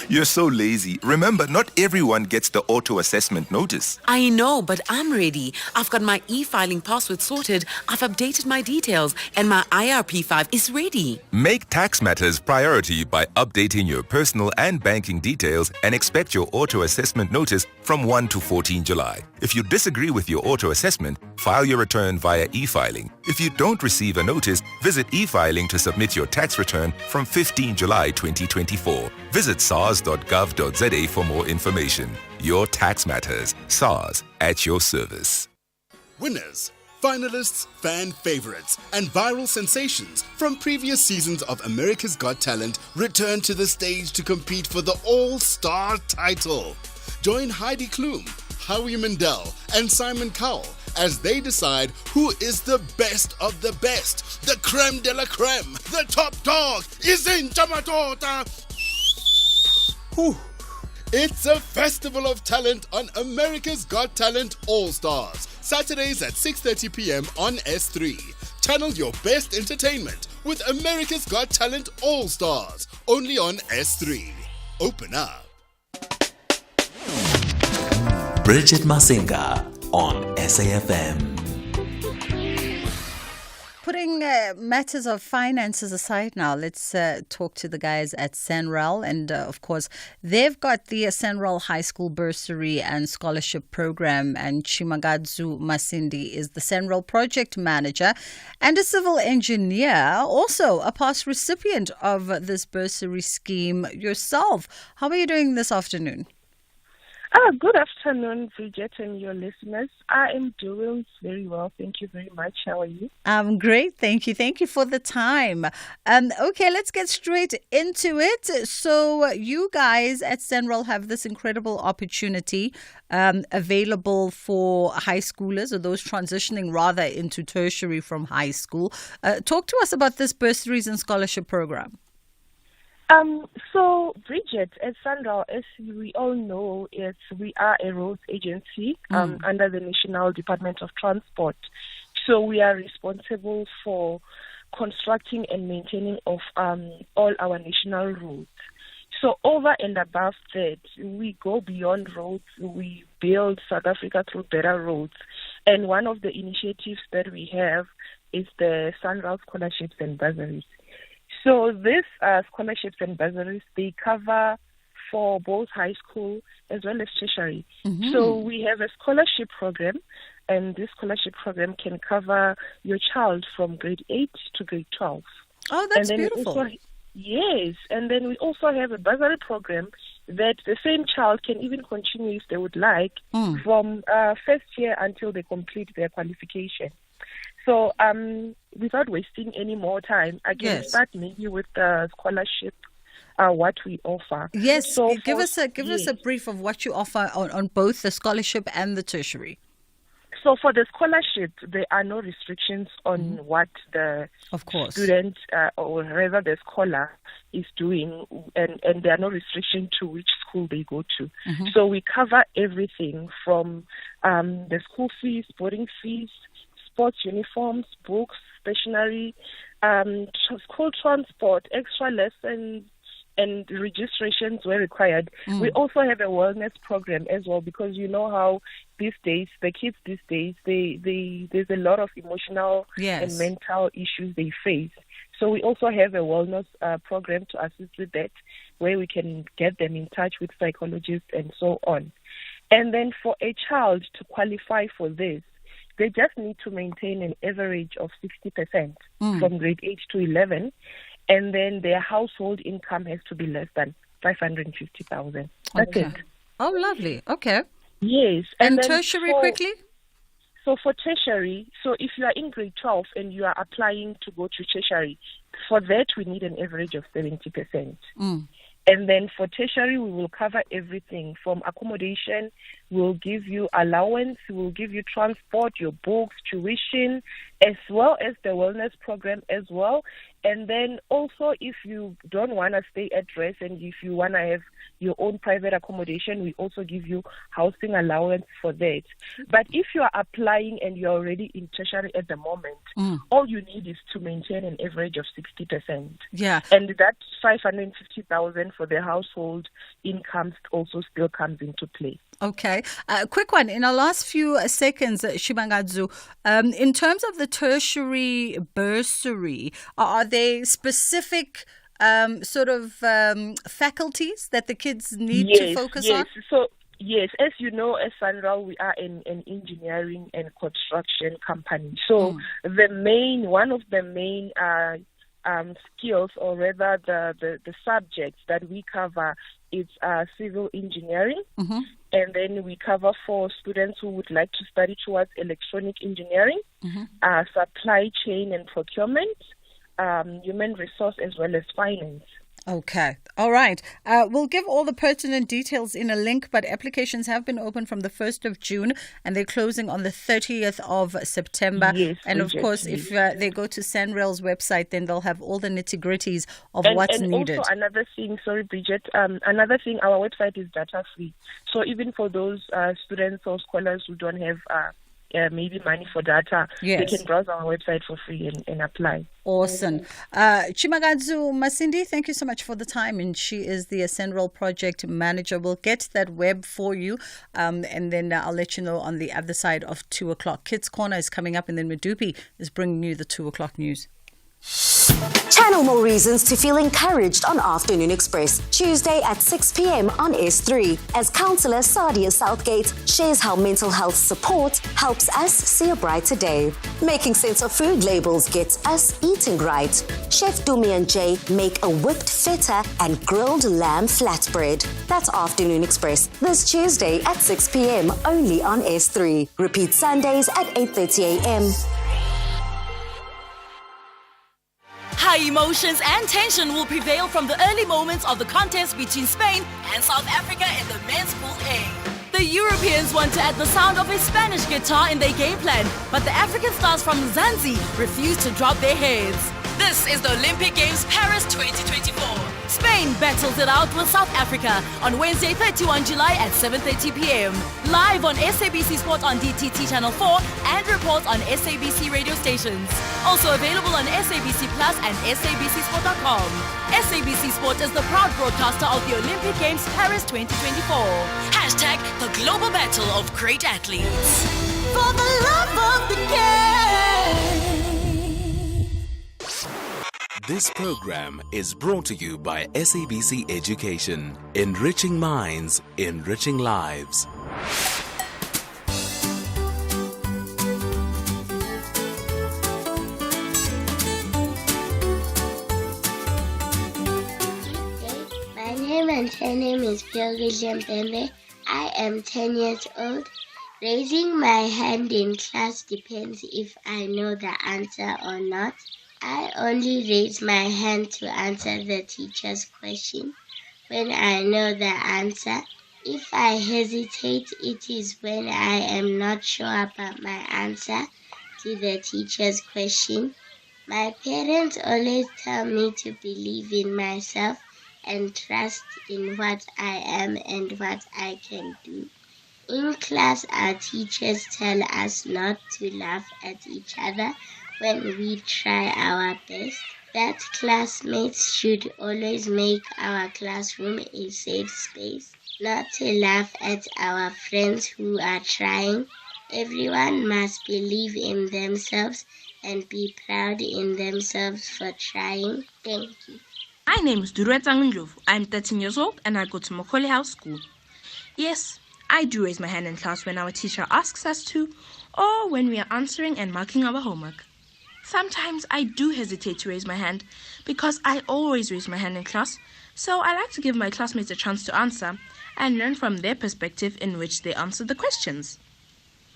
You're so lazy. Remember, not everyone gets the auto-assessment notice. I know, but I'm ready. I've got my e-filing password sorted, I've updated my details, and my IRP5 is ready. Make tax matters priority by updating your personal and banking details and expect your auto-assessment notice from 1 to 14 July. If you disagree with your auto-assessment, file your return via e-filing. If you don't receive a notice, visit e-filing to submit your tax return from 15 July 2024. Visit sars.gov.za for more information. Your tax matters. SARS, at your service. Winners, finalists, fan favorites, and viral sensations from previous seasons of America's Got Talent return to the stage to compete for the All-Star title. Join Heidi Klum, Howie Mandel, and Simon Cowell as they decide who is the best of the best. The creme de la creme, the top dog, is in Jamatota. It's a festival of talent on America's Got Talent All-Stars. Saturdays at 6:30 p.m. on S3. Channel your best entertainment with America's Got Talent All-Stars. Only on S3. Open up. Bridget Masinga on SAFM. Putting matters of finances aside now, let's talk to the guys at Senrel. And of course, they've got the Senrel High School Bursary and Scholarship Program. And Chimagadzu Masindi is the Senrel Project Manager and a civil engineer, also a past recipient of this bursary scheme yourself. How are you doing this afternoon? Good afternoon, Bridget and your listeners. I am doing very well. Thank you very much. How are you? I'm great. Thank you. Thank you for the time. Okay, let's get straight into it. So you guys at Senrel have this incredible opportunity available for high schoolers or those transitioning rather into tertiary from high school. Talk to us about this bursaries and scholarship program. So, Bridget, at Senrel, as we all know, we are a roads agency under the National Department of Transport. So we are responsible for constructing and maintaining of all our national roads. So over and above that, we go beyond roads. We build South Africa through better roads. And one of the initiatives that we have is the Senrel Scholarships and Bursaries. So these scholarships and bursaries, they cover for both high school as well as tertiary. Mm-hmm. So we have a scholarship program, and this scholarship program can cover your child from grade 8 to grade 12. Oh, that's beautiful. Yes, and then we also have a bursary program that the same child can even continue if they would like from first year until they complete their qualification. So, without wasting any more time, I can start maybe with the scholarship, what we offer. Yes, so give us a brief of what you offer on both the scholarship and the tertiary. So for the scholarship, there are no restrictions on what the student or rather the scholar is doing, and there are no restrictions to which school they go to. Mm-hmm. So we cover everything from the school fees, boarding fees, sports uniforms, books, stationery, school transport, extra lessons, and registrations were required. We also have a wellness program as well, because you know how these days, the kids these days, there's a lot of emotional and mental issues they face. So we also have a wellness program to assist with that, where we can get them in touch with psychologists and so on. And then for a child to qualify for this, they just need to maintain an average of 60% from grade 8 to 11. And then their household income has to be less than 550,000. That's it. Oh, lovely. Okay. Yes. And tertiary quickly? So for tertiary, so if you are in grade 12 and you are applying to go to tertiary, for that we need an average of 70%. And then for tertiary, we will cover everything from accommodation, we'll give you allowance, we'll give you transport, your books, tuition, as well as the wellness program as well. And then also, if you don't want to stay at rest and if you want to have your own private accommodation, we also give you housing allowance for that. But if you are applying and you're already in tertiary at the moment, all you need is to maintain an average of 60%. Yeah. And that 550,000 for the household income also still comes into play. Okay. Quick one. In our last few seconds, Shibangadzu, in terms of the tertiary bursary, are there specific faculties that the kids need to focus on? So, yes, as you know, as Sanral, we are an engineering and construction company. So one of the main skills, or rather the subjects that we cover, it's civil engineering. And then we cover for students who would like to study towards electronic engineering, supply chain and procurement, human resource, as well as finance. Okay. All right. We'll give all the pertinent details in a link, but applications have been open from the 1st of June and they're closing on the 30th of September. Yes, and of course, if they go to SANRAL's website, then they'll have all the nitty-gritties of what's needed. And also another thing, sorry, Bridget, another thing, our website is data free. So even for those students or scholars who don't have maybe money for data, they can browse our website for free and apply. Awesome. Chimagadzu Masindi, thank you so much for the time. And she is the SANRAL project manager. We'll get that web for you. And then I'll let you know on the other side of 2 o'clock. Kids Corner is coming up, and then Medupi is bringing you the 2 o'clock news. Channel more reasons to feel encouraged on Afternoon Express, Tuesday at 6 p.m. on S3, as Councillor Sadia Southgate shares how mental health support helps us see a brighter day. Making sense of food labels gets us eating right. Chef Dumi and Jay make a whipped feta and grilled lamb flatbread. That's Afternoon Express, this Tuesday at 6 p.m. only on S3. Repeat Sundays at 8:30 a.m. High emotions and tension will prevail from the early moments of the contest between Spain and South Africa in the men's Pool A. The Europeans want to add the sound of a Spanish guitar in their game plan, but the African stars from Zanzibar refuse to drop their heads. This is the Olympic Games Paris 2024. Spain battles it out with South Africa on Wednesday, 31 July at 7:30 p.m. Live on SABC Sport on DTT Channel 4 and reports on SABC radio stations. Also available on SABC Plus and SABCSport.com. SABC Sport is the proud broadcaster of the Olympic Games Paris 2024. Hashtag the global battle of great athletes. For the love of the game. This program is brought to you by SABC Education, enriching minds, enriching lives. My name is Bridget Masinga. I am 10 years old. Raising my hand in class depends if I know the answer or not. I only raise my hand to answer the teacher's question when I know the answer. If I hesitate, it is when I am not sure about my answer to the teacher's question. My parents always tell me to believe in myself and trust in what I am and what I can do. In class, our teachers tell us not to laugh at each other when we try our best, that classmates should always make our classroom a safe space, not to laugh at our friends who are trying. Everyone must believe in themselves and be proud in themselves for trying. Thank you. My name is Dureta Ngundlovu. I'm 13 years old and I go to Macaulay House School. Yes, I do raise my hand in class when our teacher asks us to, or when we are answering and marking our homework. Sometimes I do hesitate to raise my hand because I always raise my hand in class, so I like to give my classmates a chance to answer and learn from their perspective in which they answer the questions.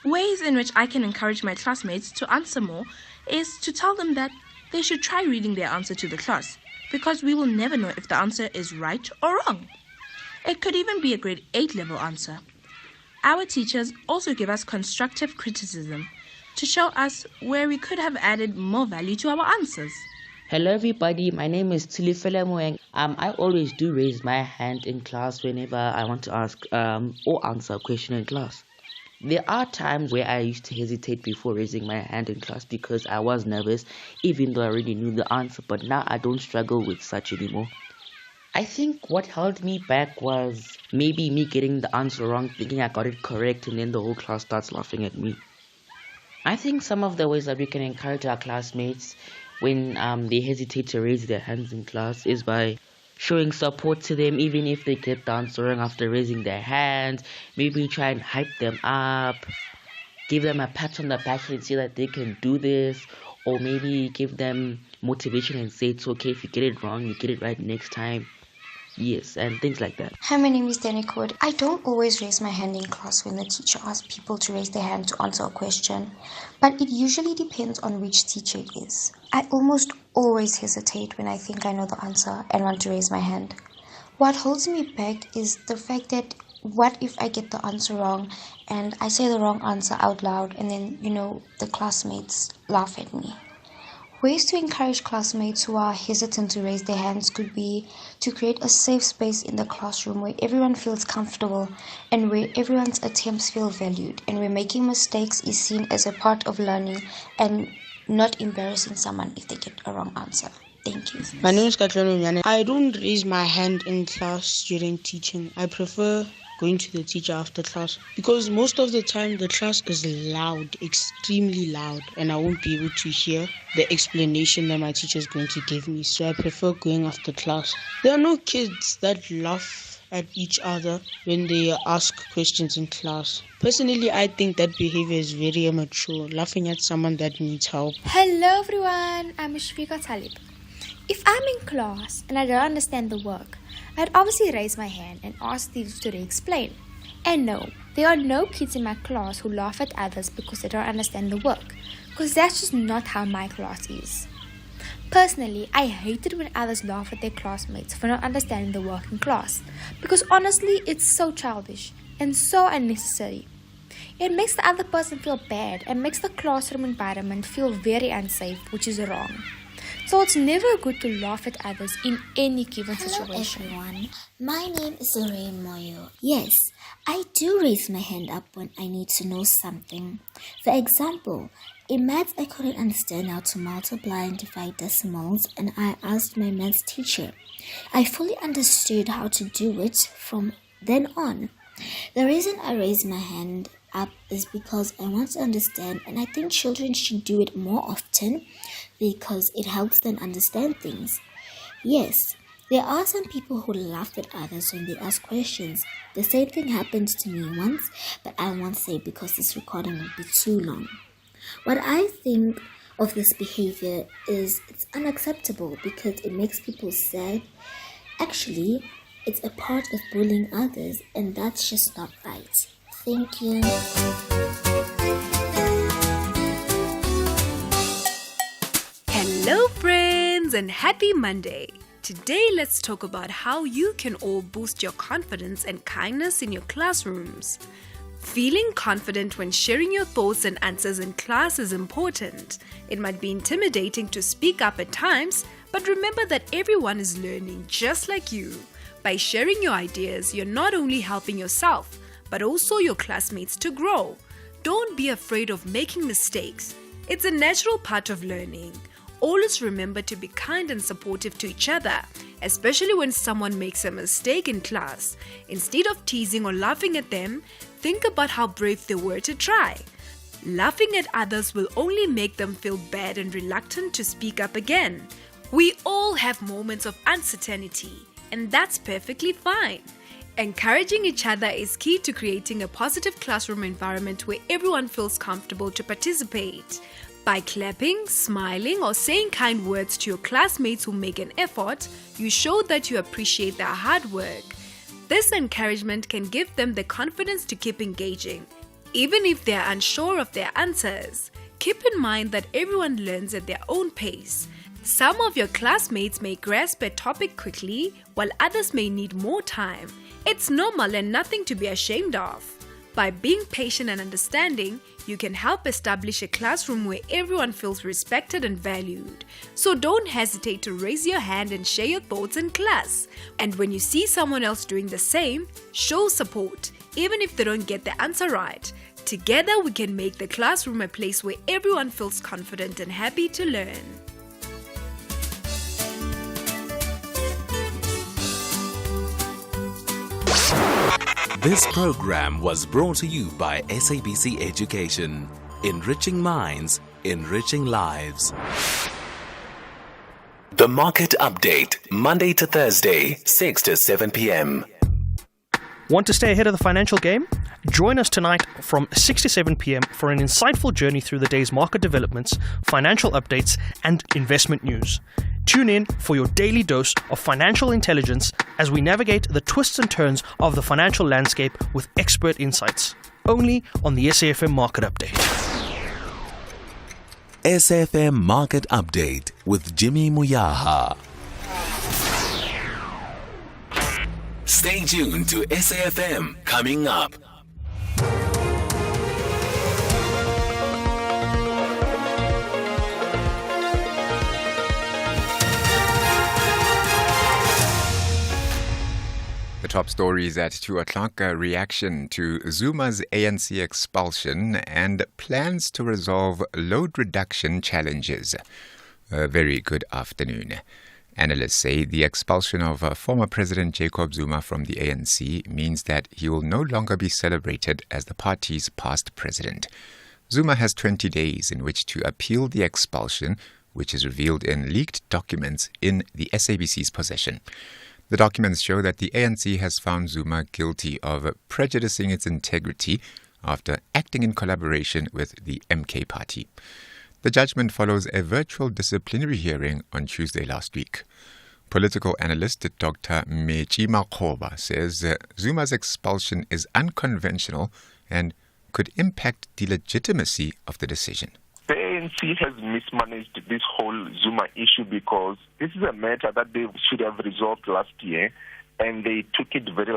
Ways in which I can encourage my classmates to answer more is to tell them that they should try reading their answer to the class, because we will never know if the answer is right or wrong. It could even be a grade 8 level answer. Our teachers also give us constructive criticism to show us where we could have added more value to our answers. Hello everybody, my name is Tsilifele Moeng. I always do raise my hand in class whenever I want to ask or answer a question in class. There are times where I used to hesitate before raising my hand in class because I was nervous, even though I already knew the answer, but now I don't struggle with such anymore. I think what held me back was maybe me getting the answer wrong, thinking I got it correct, and then the whole class starts laughing at me. I think some of the ways that we can encourage our classmates when they hesitate to raise their hands in class is by showing support to them, even if they get the answer wrong after raising their hands. Maybe try and hype them up, give them a pat on the back and say that they can do this, or maybe give them motivation and say it's okay if you get it wrong, you get it right next time. Yes, and things like that. Hi, my name is Danny Court. I don't always raise my hand in class when the teacher asks people to raise their hand to answer a question, but it usually depends on which teacher it is. I almost always hesitate when I think I know the answer and want to raise my hand. What holds me back is the fact that what if I get the answer wrong and I say the wrong answer out loud and then, the classmates laugh at me. Ways to encourage classmates who are hesitant to raise their hands could be to create a safe space in the classroom where everyone feels comfortable and where everyone's attempts feel valued, and where making mistakes is seen as a part of learning and not embarrassing someone if they get a wrong answer. Thank you. My name is Katlano Nyane. I don't raise my hand in class during teaching. I prefer going to the teacher after class because most of the time the class is loud, extremely loud, and I won't be able to hear the explanation that my teacher is going to give me. So I prefer going after class. There are no kids that laugh at each other when they ask questions in class. Personally, I think that behavior is very immature, laughing at someone that needs help. Hello everyone, I'm Shvika Talib. If I'm in class and I don't understand the work, I'd obviously raise my hand and ask the teacher to re-explain. And no, there are no kids in my class who laugh at others because they don't understand the work, because that's just not how my class is. Personally, I hate it when others laugh at their classmates for not understanding the work in class, because honestly, it's so childish and so unnecessary. It makes the other person feel bad and makes the classroom environment feel very unsafe, which is wrong. So it's never good to laugh at others in any given situation. Hello everyone, my name is Lorraine Moyo. Yes, I do raise my hand up when I need to know something. For example, in maths I couldn't understand how to multiply and divide decimals, and I asked my maths teacher. I fully understood how to do it from then on. The reason I raise my hand up is because I want to understand, and I think children should do it more often because it helps them understand things. Yes, there are some people who laugh at others when they ask questions. The same thing happened to me once, but I won't say because this recording will be too long. What I think of this behavior is it's unacceptable because it makes people sad. Actually, it's a part of bullying others, and that's just not right. Thank you. Hello friends and happy Monday. Today let's talk about how you can all boost your confidence and kindness in your classrooms. Feeling confident when sharing your thoughts and answers in class is important. It might be intimidating to speak up at times, but remember that everyone is learning just like you. By sharing your ideas, you're not only helping yourself, but also your classmates to grow. Don't be afraid of making mistakes. It's a natural part of learning. Always remember to be kind and supportive to each other, especially when someone makes a mistake in class. Instead of teasing or laughing at them, think about how brave they were to try. Laughing at others will only make them feel bad and reluctant to speak up again. We all have moments of uncertainty, and that's perfectly fine. Encouraging each other is key to creating a positive classroom environment where everyone feels comfortable to participate. By clapping, smiling, or saying kind words to your classmates who make an effort, you show that you appreciate their hard work. This encouragement can give them the confidence to keep engaging, even if they are unsure of their answers. Keep in mind that everyone learns at their own pace. Some of your classmates may grasp a topic quickly, while others may need more time. It's normal and nothing to be ashamed of. By being patient and understanding, you can help establish a classroom where everyone feels respected and valued. So don't hesitate to raise your hand and share your thoughts in class. And when you see someone else doing the same, show support, even if they don't get the answer right. Together, we can make the classroom a place where everyone feels confident and happy to learn. This program was brought to you by SABC Education. Enriching minds, enriching lives. The Market Update, Monday to Thursday, 6 to 7 p.m. Want to stay ahead of the financial game? Join us tonight from 6 to 7 p.m. for an insightful journey through the day's market developments, financial updates, and investment news. Tune in for your daily dose of financial intelligence as we navigate the twists and turns of the financial landscape with expert insights. Only on the SAFM Market Update. SAFM Market Update with Jimmy Muyaha. Stay tuned to SAFM coming up. The top stories at 2 o'clock, a reaction to Zuma's ANC expulsion and plans to resolve load reduction challenges. A very good afternoon. Analysts say the expulsion of former President Jacob Zuma from the ANC means that he will no longer be celebrated as the party's past president. Zuma has 20 days in which to appeal the expulsion, which is revealed in leaked documents in the SABC's possession. The documents show that the ANC has found Zuma guilty of prejudicing its integrity after acting in collaboration with the MK party. The judgment follows a virtual disciplinary hearing on Tuesday last week. Political analyst Dr. Bridget Masinga says Zuma's expulsion is unconventional and could impact the legitimacy of the decision. The ANC has mismanaged this whole Zuma issue because this is a matter that they should have resolved last year, and they took it very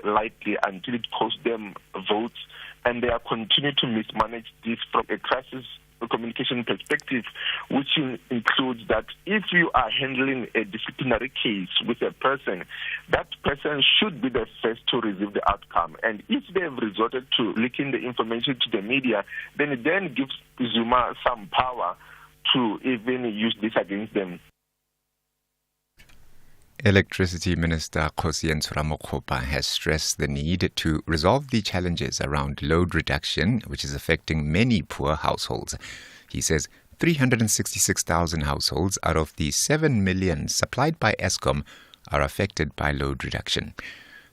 lightly until it cost them votes, and they are continuing to mismanage this from a crisis communication perspective, which includes that if you are handling a disciplinary case with a person, that person should be the first to receive the outcome. And if they have resorted to leaking the information to the media, then it then gives Zuma some power to even use this against them. Electricity Minister Kgosientsho Ramokgopa has stressed the need to resolve the challenges around load reduction, which is affecting many poor households. He says 366,000 households out of the 7 million supplied by Eskom are affected by load reduction.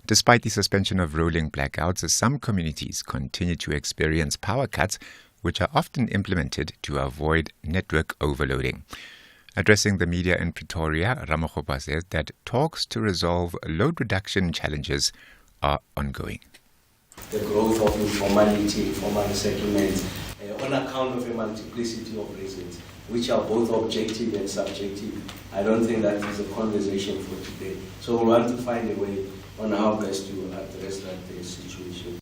Despite the suspension of rolling blackouts, some communities continue to experience power cuts, which are often implemented to avoid network overloading. Addressing the media in Pretoria, Ramokgopa says that talks to resolve load reduction challenges are ongoing. The growth of informality, informal settlements, on account of a multiplicity of reasons, which are both objective and subjective. I don't think that is a conversation for today. So we want to find a way on how best to address that situation.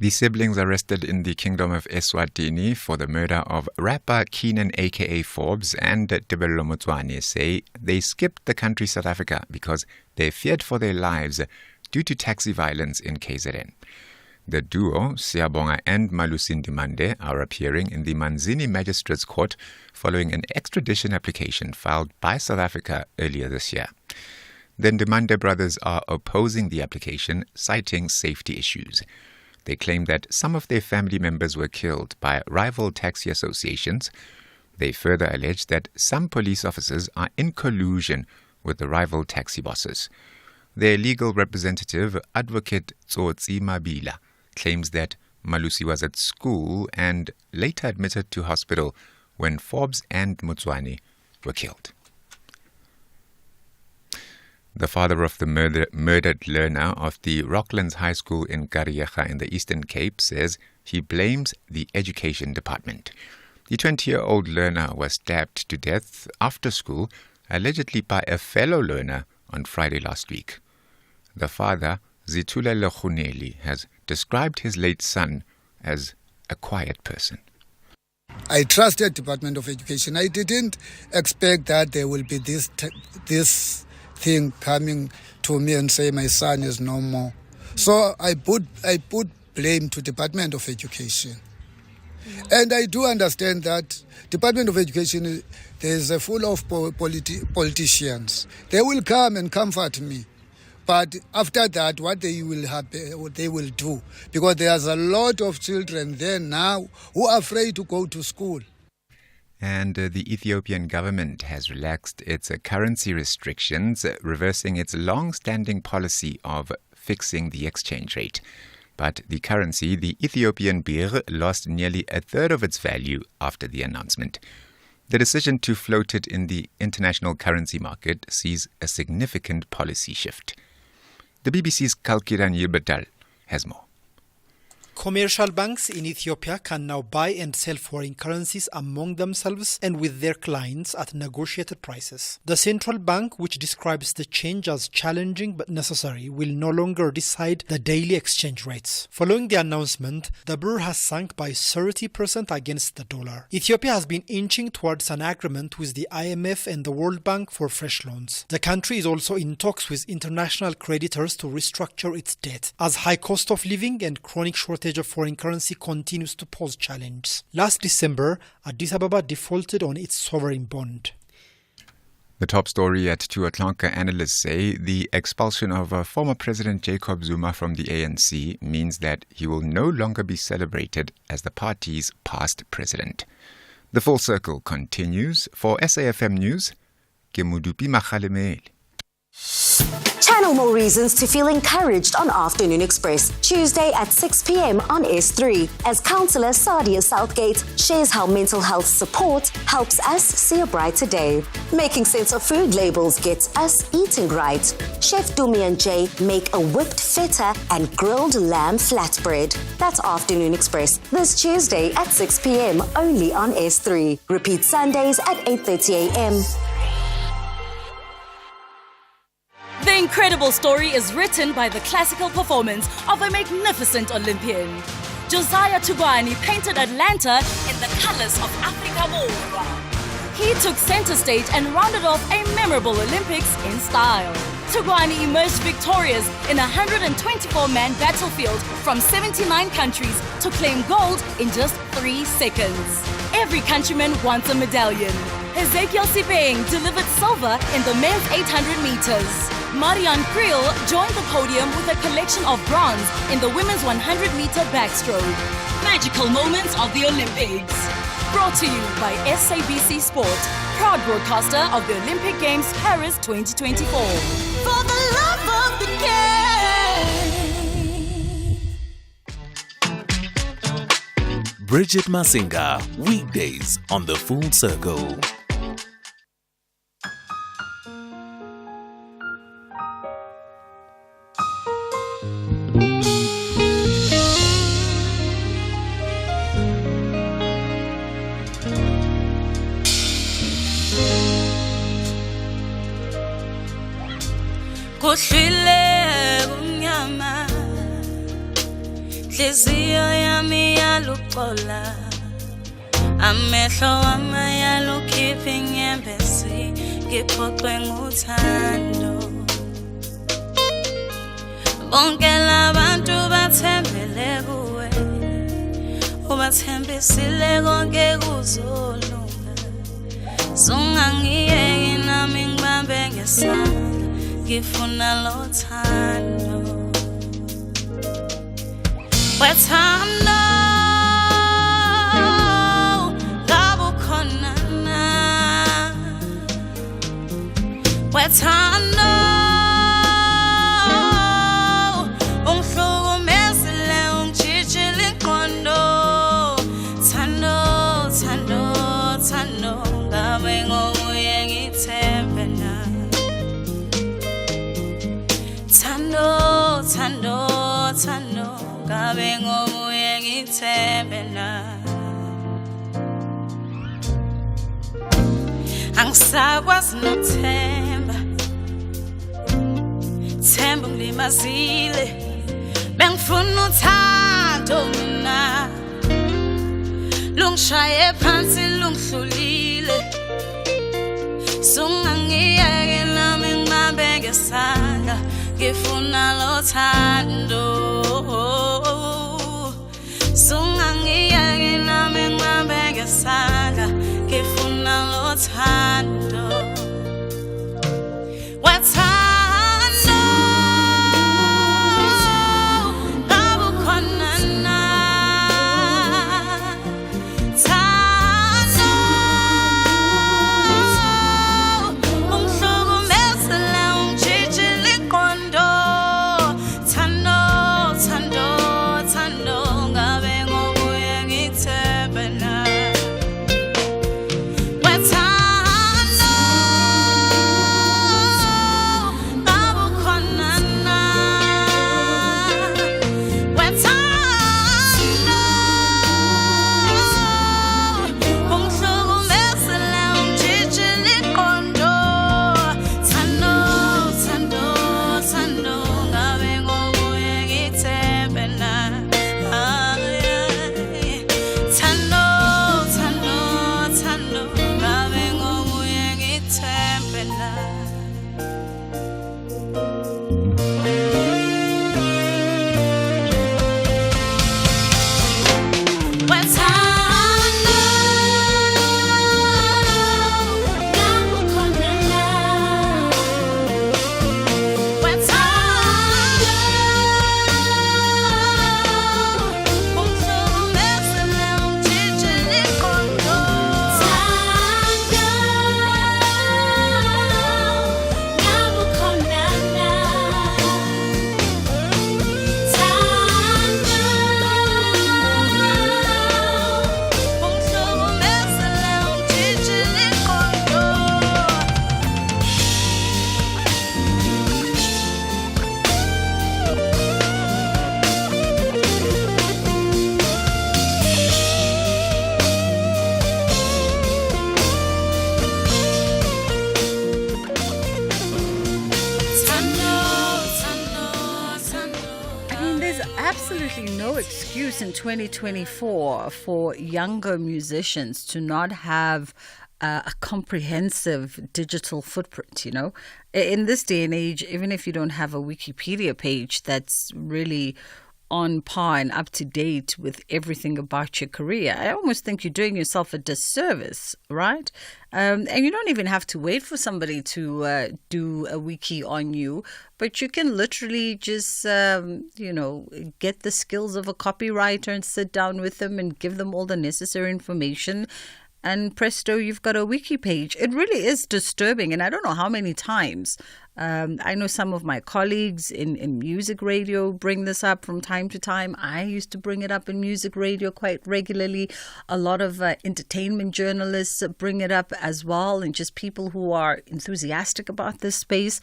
The siblings arrested in the Kingdom of Eswatini for the murder of rapper Keenan aka Forbes and Tebello Motswane say they skipped the country South Africa because they feared for their lives due to taxi violence in KZN. The duo, Siyabonga and Malusi Ndimande, are appearing in the Manzini Magistrates Court following an extradition application filed by South Africa earlier this year. The Ndimande brothers are opposing the application, citing safety issues. They claim that some of their family members were killed by rival taxi associations. They further allege that some police officers are in collusion with the rival taxi bosses. Their legal representative, Advocate Tsotsi Mabila, claims that Malusi was at school and later admitted to hospital when Forbes and Motswane were killed. The father of the murdered learner of the Rocklands High School in Kariega in the Eastern Cape says he blames the education department. The 20-year-old learner was stabbed to death after school, allegedly by a fellow learner on Friday last week. The father, Zitulelo Khuneli has described his late son as a quiet person. I trusted Department of Education. I didn't expect that there will be this thing coming to me and say my son is no more. So I put blame to Department of Education. And I do understand that Department of Education, there's a full of politicians. They will come and comfort me. But after that, what they will do, because there's a lot of children there now who are afraid to go to school. And the Ethiopian government has relaxed its currency restrictions, reversing its long-standing policy of fixing the exchange rate. But the currency, the Ethiopian birr, lost nearly a third of its value after the announcement. The decision to float it in the international currency market sees a significant policy shift. The BBC's Kalkiran Yilbetal has more. Commercial banks in Ethiopia can now buy and sell foreign currencies among themselves and with their clients at negotiated prices. The central bank, which describes the change as challenging but necessary, will no longer decide the daily exchange rates. Following the announcement, the birr has sunk by 30% against the dollar. Ethiopia has been inching towards an agreement with the IMF and the World Bank for fresh loans. The country is also in talks with international creditors to restructure its debt, as high cost of living and chronic shortage of foreign currency continues to pose challenges. Last December, Addis Ababa defaulted on its sovereign bond. The top story at 2 o'clock, analysts say the expulsion of former President Jacob Zuma from the ANC means that he will no longer be celebrated as the party's past president. The Full Circle continues. For SAFM News, Kemudupi Makhalemele. Channel more reasons to feel encouraged on Afternoon Express, Tuesday at 6 p.m. on S3, as Councillor Sadia Southgate shares how mental health support helps us see a brighter day. Making sense of food labels gets us eating right. Chef Dumi and Jay make a whipped feta and grilled lamb flatbread. That's Afternoon Express, this Tuesday at 6 p.m. only on S3. Repeat Sundays at 8:30 a.m. The incredible story is written by the classical performance of a magnificent Olympian. Josiah Tugwani painted Atlanta in the colors of Africa Borwa. He took center stage and rounded off a memorable Olympics in style. Tugwani emerged victorious in a 124-man battlefield from 79 countries to claim gold in just 3 seconds. Every countryman wants a medallion. Ezekiel Sipeng delivered silver in the men's 800 meters. Marianne Creel joined the podium with a collection of bronze in the women's 100-meter backstroke. Magical moments of the Olympics. Brought to you by SABC Sport, proud broadcaster of the Olympic Games Paris 2024. For the love of the game. Bridget Masinga, weekdays on The Full Circle. Kuhlile kunyama Hliziyo yami yaluqola Amehlo wami yalukhipha inyembezi Ngiphoxwe nguthando Bonke labantu bathembele kuwe Ubathembisile konke kuzolunga Zungangiyeki nami ngibambe ngesandla Ngifuna lo thando Wethando Ngabukhona na Wethando Ungihlukumezile ungijijile ingqondo Thando, thando, thando Ngabe nguye ngithembe na Thando, thando, thando Ngabe ngobuye ngithembe na Angisakwazi nokuthemba Themba ulimazile bengifuna uthando mina lungishaye phansi lungihlulile sungangiyeke nami ngibambe ngesandla ngifuna lo thando sungangiyeke nami ngibambe ngesandla ngifuna lo thando Absolutely no excuse in 2024 for younger musicians to not have a comprehensive digital footprint, you know. In this day and age, even if you don't have a Wikipedia page that's really on par and up to date with everything about your career, I almost think you're doing yourself a disservice, right? And you don't even have to wait for somebody to do a wiki on you, but you can literally just, get the skills of a copywriter and sit down with them and give them all the necessary information. And presto, you've got a wiki page. It really is disturbing. And I don't know how many times. I know some of my colleagues in music radio bring this up from time to time. I used to bring it up in music radio quite regularly. A lot of entertainment journalists bring it up as well. And just people who are enthusiastic about this space.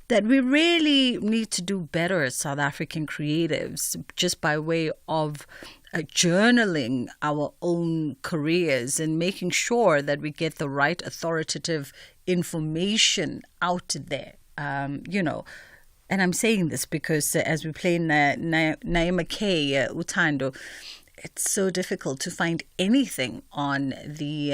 That we really need to do better as South African creatives, just by way of journaling our own careers and making sure that we get the right authoritative information out there. And I'm saying this because as we play Naima K, Utando, it's so difficult to find anything on the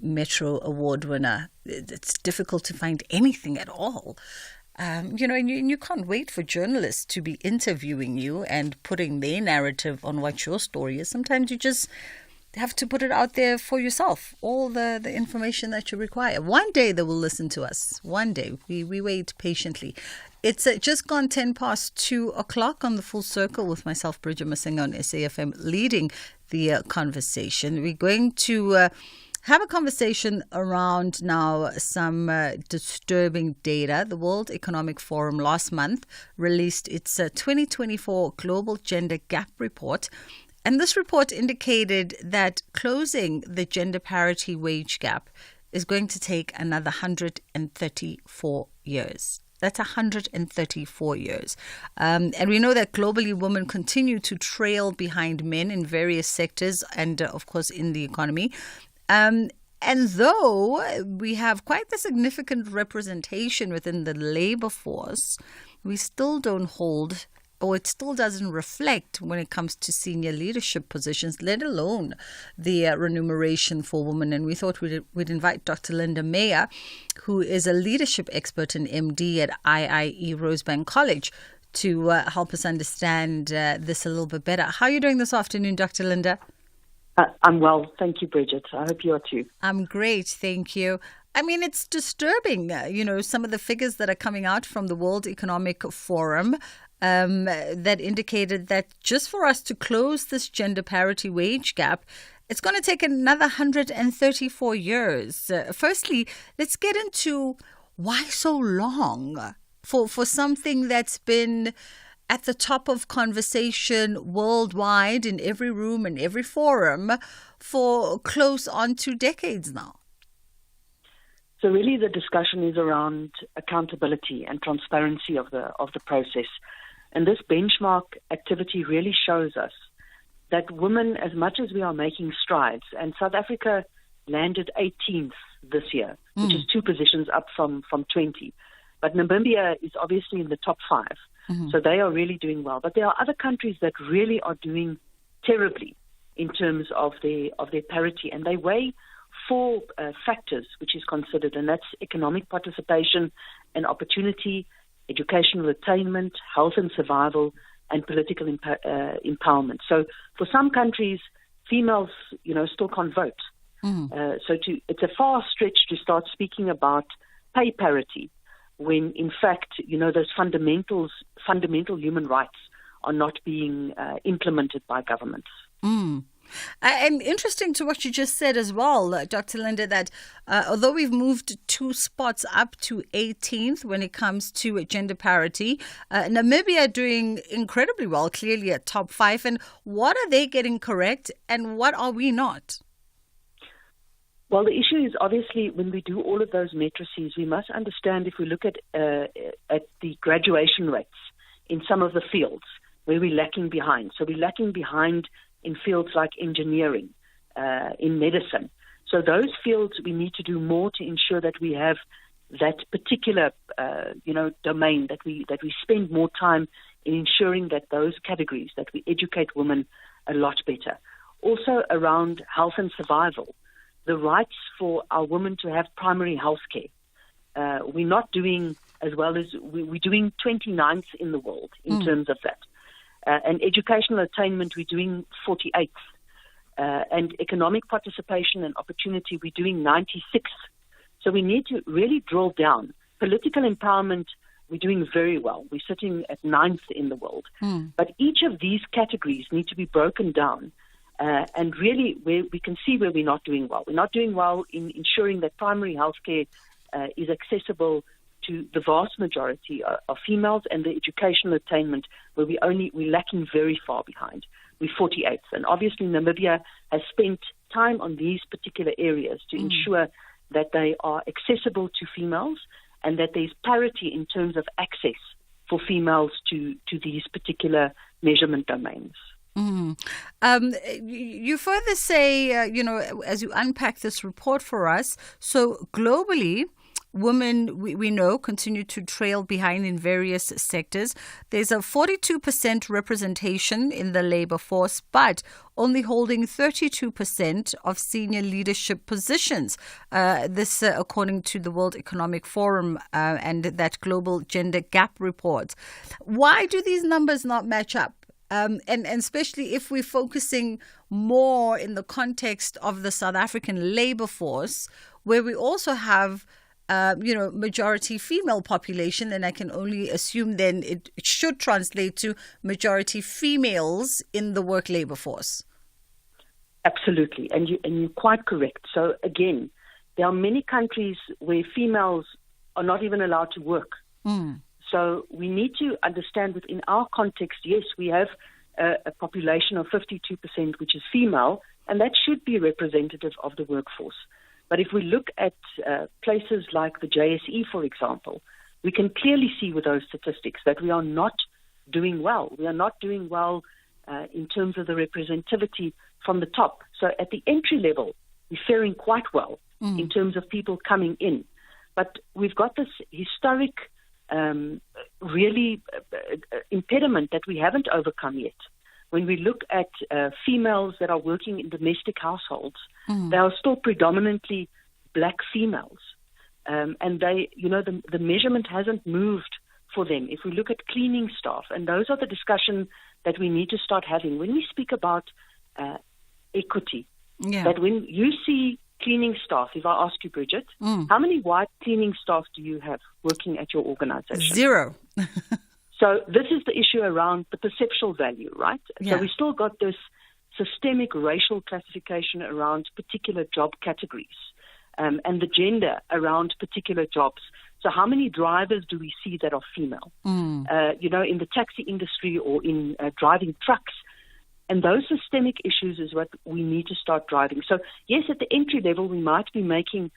Metro Award winner. It's difficult to find anything at all. And you can't wait for journalists to be interviewing you and putting their narrative on what your story is. Sometimes you just have to put it out there for yourself, all the information that you require. One day they will listen to us. One day. We wait patiently. It's just gone 10 past 2 o'clock on the Full Circle with myself, Bridget Masinga on SAFM, leading the conversation. We're going to have a conversation around now some disturbing data. The World Economic Forum last month released its 2024 Global Gender Gap Report. And this report indicated that closing the gender parity wage gap is going to take another 134 years. That's 134 years. And we know that globally women continue to trail behind men in various sectors and, of course, in the economy. And though we have quite a significant representation within the labor force, we still don't hold, or it still doesn't reflect when it comes to senior leadership positions, let alone the remuneration for women. And we thought we'd invite Dr. Linda Meyer, who is a leadership expert and MD at IIE Rosebank College, to help us understand this a little bit better. How are you doing this afternoon, Dr. Linda? I'm well. Thank you, Bridget. I hope you are too. I'm great. Thank you. I mean, it's disturbing, some of the figures that are coming out from the World Economic Forum that indicated that just for us to close this gender parity wage gap, it's going to take another 134 years. Firstly, let's get into why so long for something that's been at the top of conversation worldwide in every room and every forum for close on 2 decades now. So really the discussion is around accountability and transparency of the process. And this benchmark activity really shows us that women, as much as we are making strides, and South Africa landed 18th this year, which is 2 positions up from 20. But Namibia is obviously in the top 5. So they are really doing well. But there are other countries that really are doing terribly in terms of their parity. And they weigh 4 factors which is considered, and that's economic participation and opportunity, educational attainment, health and survival, and political empowerment. So for some countries, females, still can't vote. It's a far stretch to start speaking about pay parity, when in fact, those fundamental human rights are not being implemented by governments. And interesting to what you just said as well, Dr. Linda, that although we've moved 2 spots up to 18th when it comes to gender parity, Namibia are doing incredibly well, clearly at top 5. And what are they getting correct and what are we not? Well, the issue is obviously when we do all of those matrices, we must understand if we look at the graduation rates in some of the fields where we're lacking behind. So we're lacking behind in fields like engineering, in medicine. So those fields we need to do more to ensure that we have that particular, domain, that we spend more time in ensuring that those categories, that we educate women a lot better. Also around health and survival, the rights for our women to have primary health care. We're not doing as well as we're doing 29th in the world in terms of that. And educational attainment, we're doing 48th. And economic participation and opportunity, we're doing 96th. So we need to really drill down. Political empowerment, we're doing very well. We're sitting at 9th in the world. But each of these categories need to be broken down. And really, we can see where we're not doing well. We're not doing well in ensuring that primary health care is accessible to the vast majority of females, and the educational attainment where we're lacking very far behind. We're 48th. And obviously Namibia has spent time on these particular areas to ensure that they are accessible to females and that there's parity in terms of access for females to these particular measurement domains. You further say, as you unpack this report for us, so globally, women, we know, continue to trail behind in various sectors. There's a 42% representation in the labor force, but only holding 32% of senior leadership positions. This according to the World Economic Forum and that Global Gender Gap Report. Why do these numbers not match up? And especially if we're focusing more in the context of the South African labor force, where we also have majority female population, then I can only assume then it should translate to majority females in the work labor force. Absolutely, and you're quite correct. So again, there are many countries where females are not even allowed to work. So we need to understand within our context, yes, we have a population of 52%, which is female, and that should be representative of the workforce. But if we look at places like the JSE, for example, we can clearly see with those statistics that we are not doing well. We are not doing well in terms of the representativity from the top. So at the entry level, we're faring quite well in terms of people coming in. But we've got this historic, really impediment that we haven't overcome yet. When we look at females that are working in domestic households, they are still predominantly black females. And they, the measurement hasn't moved for them. If we look at cleaning staff, and those are the discussion that we need to start having. When we speak about equity, that when you see cleaning staff, if I ask you, Bridget, how many white cleaning staff do you have working at your organization? 0. So this is the issue around the perceptual value, right? Yeah. So we still got this systemic racial classification around particular job categories and the gender around particular jobs. So how many drivers do we see that are female? In the taxi industry or in driving trucks. And those systemic issues is what we need to start driving. So yes, at the entry level, we might be making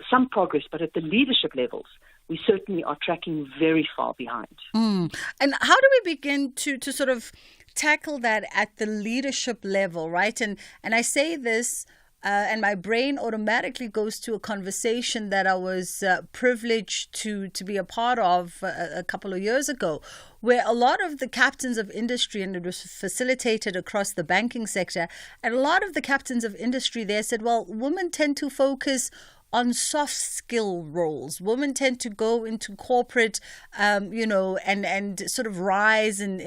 some progress, but at the leadership levels, we certainly are tracking very far behind. And how do we begin to sort of tackle that at the leadership level, right? And I say this, and my brain automatically goes to a conversation that I was privileged to be a part of a couple of years ago, where a lot of the captains of industry, and it was facilitated across the banking sector, and a lot of the captains of industry there said, well, women tend to focus on soft skill roles. Women tend to go into corporate, and sort of rise in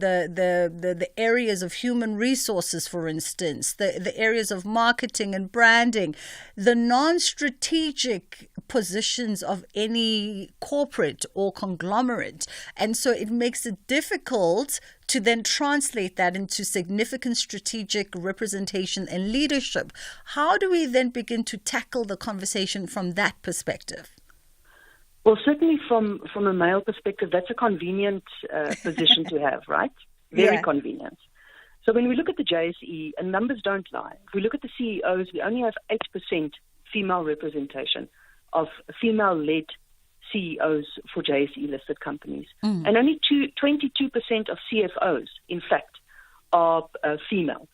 the areas of human resources, for instance, the areas of marketing and branding, the non-strategic positions of any corporate or conglomerate. And so it makes it difficult to then translate that into significant strategic representation and leadership. How do we then begin to tackle the conversation from that perspective? Well, certainly from a male perspective, that's a convenient position to have, right? Very convenient. So when we look at the JSE, and numbers don't lie, if we look at the CEOs, we only have 8% female representation of female-led CEOs for JSE-listed companies. And only 22% of CFOs, in fact, are female.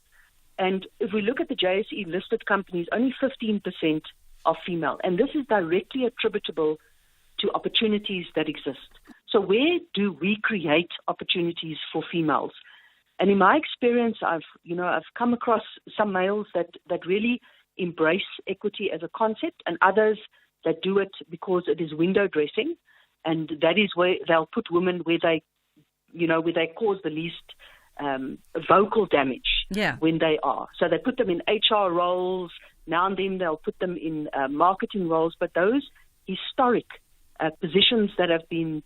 And if we look at the JSE-listed companies, only 15% are female. And this is directly attributable to opportunities that exist. So where do we create opportunities for females? And in my experience, I've come across some males that really embrace equity as a concept, and others that do it because it is window dressing, and that is where they'll put women where they cause the least vocal damage when they are. So they put them in HR roles. Now and then they'll put them in marketing roles, but those historic positions that have been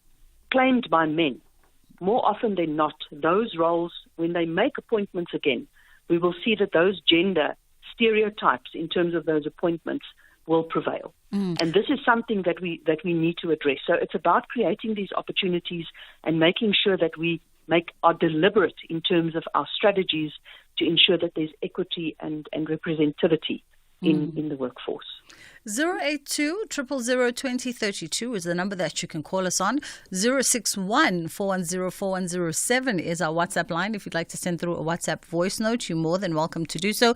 claimed by men, more often than not, those roles, when they make appointments again, we will see that those gender stereotypes in terms of those appointments will prevail. And this is something that we need to address. So it's about creating these opportunities and making sure that we are deliberate in terms of our strategies to ensure that there's equity and representativity in the workforce. 082 000 2032 is the number that you can call us on. 061 410 4107 is our WhatsApp line. If you'd like to send through a WhatsApp voice note, you're more than welcome to do so.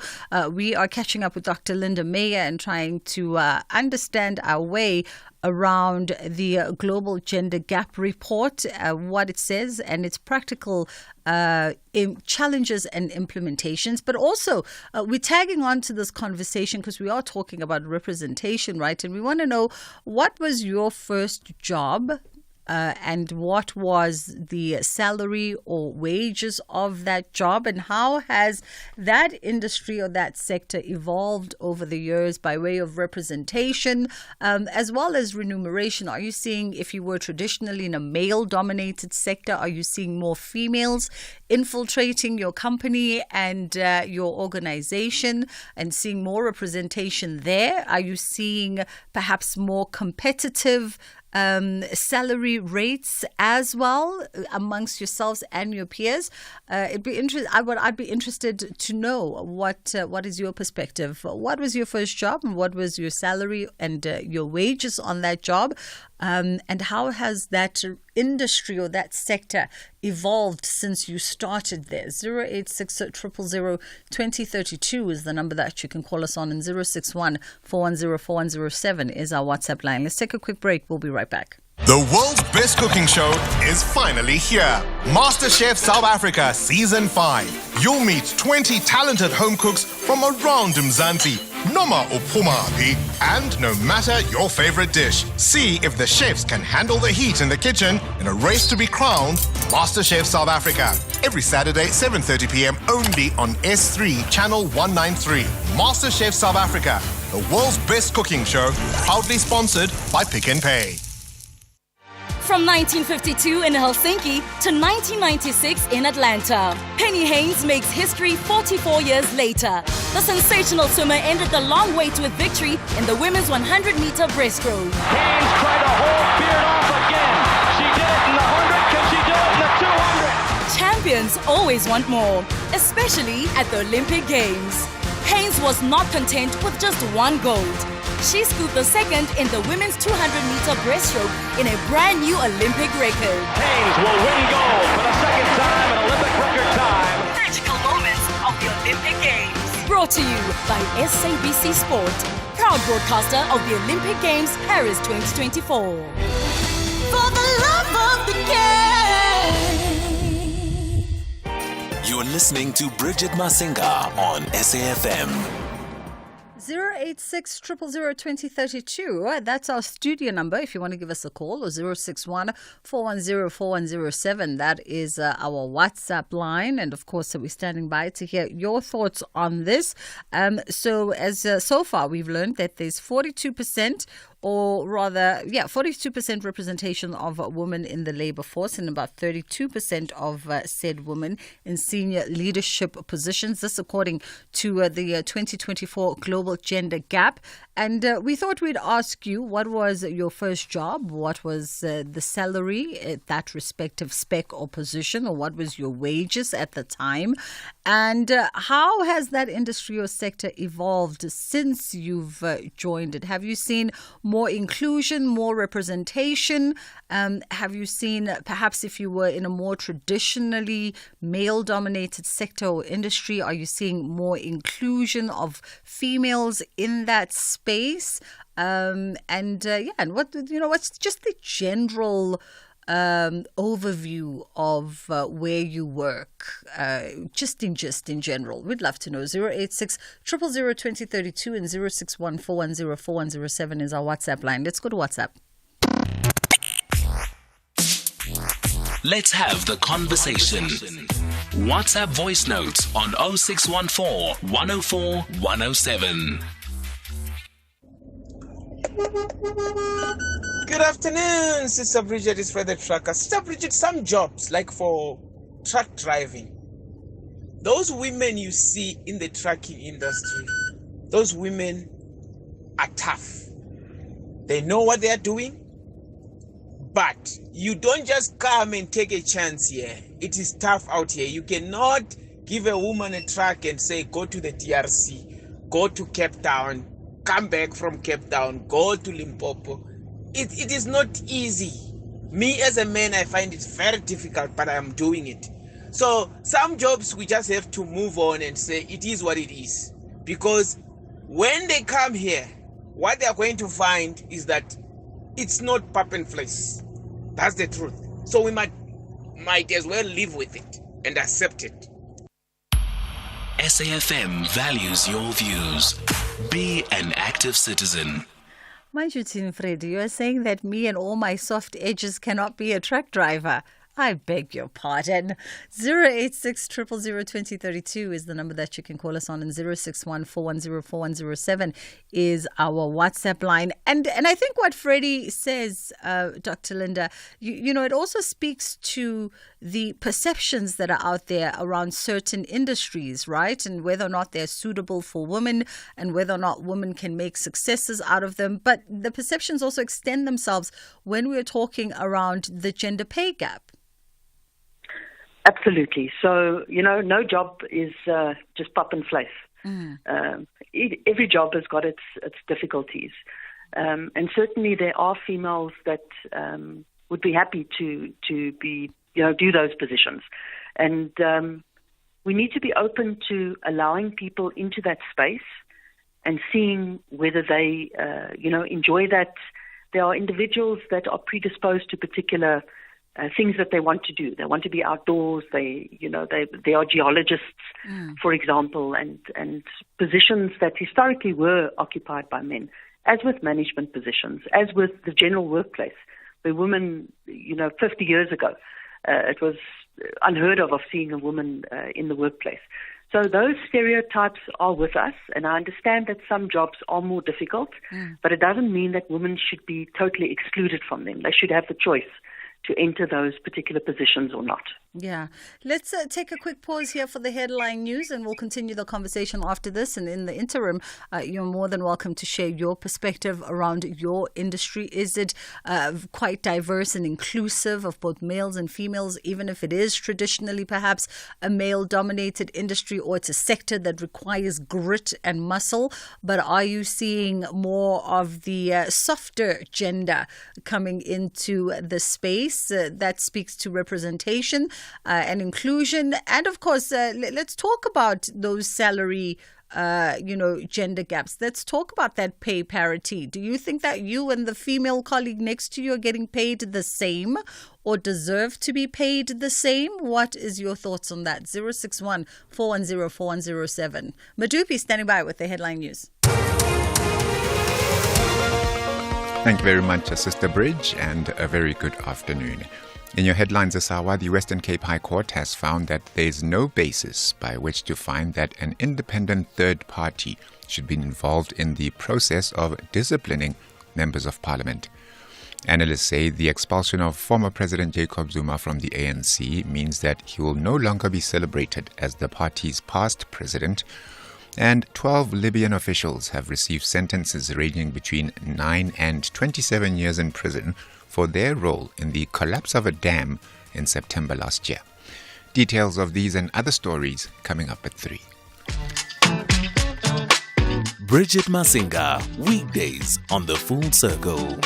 We are catching up with Dr. Linda Meyer and trying to understand our way around the Global Gender Gap Report, what it says and its practical challenges and implementations. But also, we're tagging on to this conversation because we are talking about representation, right? And we want to know, what was your first job? And what was the salary or wages of that job, and how has that industry or that sector evolved over the years by way of representation, as well as remuneration? Are you seeing, if you were traditionally in a male-dominated sector, are you seeing more females infiltrating your company and your organization and seeing more representation there? Are you seeing perhaps more competitive salary rates as well amongst yourselves and your peers? I'd be interested to know what is your perspective. What was your first job, and what was your salary and your wages on that job? and how has that industry or that sector evolved since you started there? 086 000 2032 is the number that you can call us on, and 061 410 4107 is our WhatsApp line. Let's take a quick break. We'll be right back. The world's best cooking show is finally here. MasterChef South Africa Season 5. You'll meet 20 talented home cooks from around Mzansi, noma uphumapi, and no matter your favorite dish. See if the chefs can handle the heat in the kitchen in a race to be crowned MasterChef South Africa. Every Saturday, 7:30 p.m. only on S3, Channel 193. MasterChef South Africa, the world's best cooking show, proudly sponsored by Pick n Pay. From 1952 in Helsinki to 1996 in Atlanta, Penny Haynes makes history 44 years later. The sensational swimmer ended the long wait with victory in the women's 100-meter breaststroke. Haynes tried to hold Beard off again. She did it in the 100. Can she do it in the 200? Champions always want more, especially at the Olympic Games. Haynes was not content with just one gold. She scooped the second in the women's 200-meter breaststroke in a brand new Olympic record. Haynes will win gold for the second time, an Olympic record time. Magical moments of the Olympic Games. Brought to you by SABC Sport, proud broadcaster of the Olympic Games Paris 2024. For the love of the game. You're listening to Bridget Masinga on SAFM. 086 000 2032. That's our studio number if you want to give us a call, or 061 410 4107. That is our WhatsApp line. And of course, we're standing by to hear your thoughts on this. So far, we've learned that there's 42%, or rather, 42% representation of women in the labor force, and about 32% of said women in senior leadership positions. This according to the 2024 Global Gender Gap. And we thought we'd ask you, what was your first job? What was the salary at that respective spec or position? Or what was your wages at the time? And how has that industry or sector evolved since you've joined it? Have you seen more inclusion, more representation? Have you seen, perhaps if you were in a more traditionally male-dominated sector or industry, are you seeing more inclusion of females in that space? And what's just the general overview of where you work, just in general? We'd love to know. 086 000 2032 and 061 410 4107 is our WhatsApp line. Let's go to WhatsApp. Let's have the conversation. WhatsApp voice notes on 0614 104 107. Good afternoon, Sister Bridget. It's Fred the Trucker. Sister Bridget, some jobs, like for truck driving, those women you see in the trucking industry, those women are tough. They know what they are doing, but you don't just come and take a chance here. It is tough out here. You cannot give a woman a truck and say, go to the DRC, go to Cape Town, come back from Cape Town, go to Limpopo. It is not easy. Me as a man, I find it very difficult, but I am doing it. So some jobs we just have to move on and say it is what it is. Because when they come here, what they are going to find is that it's not pap and flesh. That's the truth. So we might as well live with it and accept it. SAFM values your views. Be an active citizen. Mind you, Tin Freddy, you are saying that me and all my soft edges cannot be a truck driver. I beg your pardon. 086 000 2032 is the number that you can call us on, and 061 410 4107 is our WhatsApp line. And I think what Freddie says, Dr. Linda, you know, it also speaks to the perceptions that are out there around certain industries, right? And whether or not they're suitable for women, and whether or not women can make successes out of them. But the perceptions also extend themselves when we're talking around the gender pay gap. Absolutely. So, you know, no job is just pop and flesh. Every job has got its difficulties. And certainly there are females that would be happy to be, do those positions. And we need to be open to allowing people into that space and seeing whether they, enjoy that. There are individuals that are predisposed to particular things that they want to do. They want to be outdoors. They are geologists, for example, and positions that historically were occupied by men, as with management positions, as with the general workplace, where women, 50 years ago, it was unheard of seeing a woman in the workplace. So those stereotypes are with us, and I understand that some jobs are more difficult, but it doesn't mean that women should be totally excluded from them. They should have the choice to enter those particular positions or not. Yeah. Let's take a quick pause here for the headline news, and we'll continue the conversation after this. And in the interim, you're more than welcome to share your perspective around your industry. Is it quite diverse and inclusive of both males and females, even if it is traditionally perhaps a male-dominated industry, or it's a sector that requires grit and muscle? But are you seeing more of the softer gender coming into the space that speaks to representation and inclusion? And of course, let's talk about those salary, gender gaps. Let's talk about that pay parity. Do you think that you and the female colleague next to you are getting paid the same or deserve to be paid the same? What is your thoughts on that? 061 410 4107. Madupi standing by with the headline news. Thank you very much, Sister Bridge, and a very good afternoon. In your headlines, Asawa, the Western Cape High Court has found that there is no basis by which to find that an independent third party should be involved in the process of disciplining members of parliament. Analysts say the expulsion of former President Jacob Zuma from the ANC means that he will no longer be celebrated as the party's past president, and 12 Libyan officials have received sentences ranging between 9 and 27 years in prison for their role in the collapse of a dam in September last year. Details of these and other stories coming up at 3. Bridget Masinga, weekdays on The Full Circle.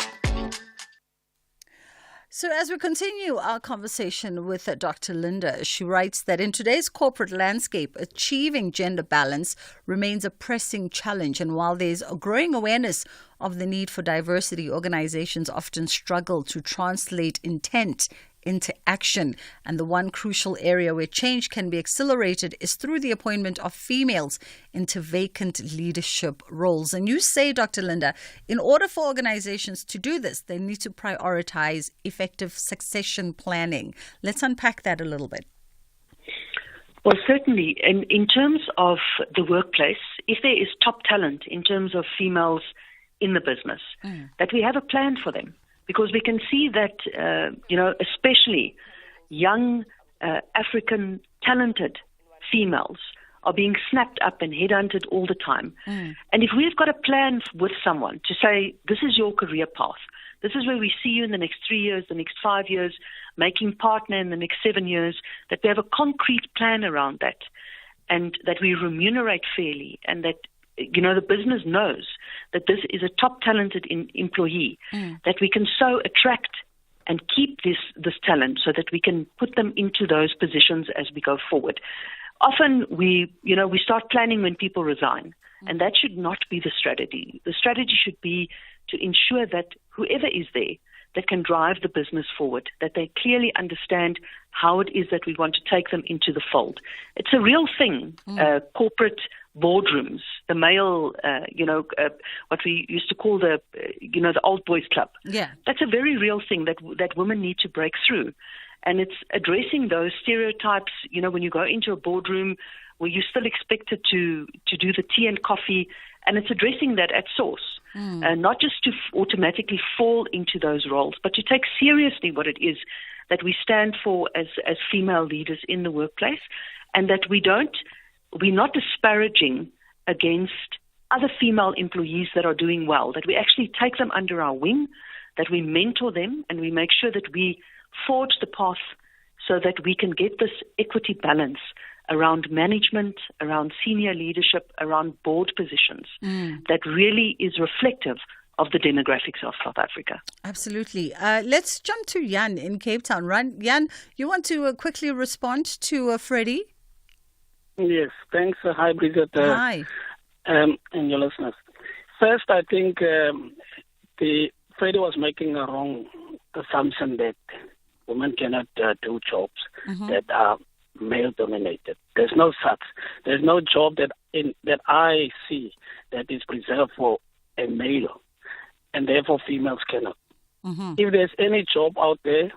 So as we continue our conversation with Dr. Linda, she writes that in today's corporate landscape, achieving gender balance remains a pressing challenge. And while there's a growing awareness of the need for diversity, organizations often struggle to translate intent into action. And the one crucial area where change can be accelerated is through the appointment of females into vacant leadership roles. And you say, Dr. Linda, in order for organizations to do this, they need to prioritize effective succession planning. Let's unpack that a little bit. Well, certainly. In terms of the workplace, if there is top talent in terms of females in the business, that we have a plan for them. Because we can see that, especially young African talented females are being snapped up and headhunted all the time. And if we've got a plan with someone to say, this is your career path, this is where we see you in the next 3 years, the next 5 years, making partner in the next 7 years, that we have a concrete plan around that, and that we remunerate fairly, and that the business knows that this is a top talented employee, that we can so attract and keep this talent so that we can put them into those positions as we go forward. Often we start planning when people resign, and that should not be the strategy. The strategy should be to ensure that whoever is there that can drive the business forward, that they clearly understand how it is that we want to take them into the fold. It's a real thing, corporate boardrooms, the male, what we used to call the old boys club. Yeah. That's a very real thing that women need to break through. And it's addressing those stereotypes, when you go into a boardroom where you're still expected to do the tea and coffee, and it's addressing that at source. Not just to automatically fall into those roles, but to take seriously what it is that we stand for as female leaders in the workplace, and that we're not disparaging against other female employees that are doing well, that we actually take them under our wing, that we mentor them, and we make sure that we forge the path so that we can get this equity balance around management, around senior leadership, around board positions that really is reflective the demographics of South Africa. Absolutely. Let's jump to Jan in Cape Town. Jan, you want to quickly respond to Freddie? Yes, thanks. Hi, Bridget. Hi. And your listeners. First, I think Freddie was making a wrong assumption that women cannot do jobs that are male-dominated. There's no such. There's no job that I see that is reserved for a male, and therefore females cannot. If there's any job out there,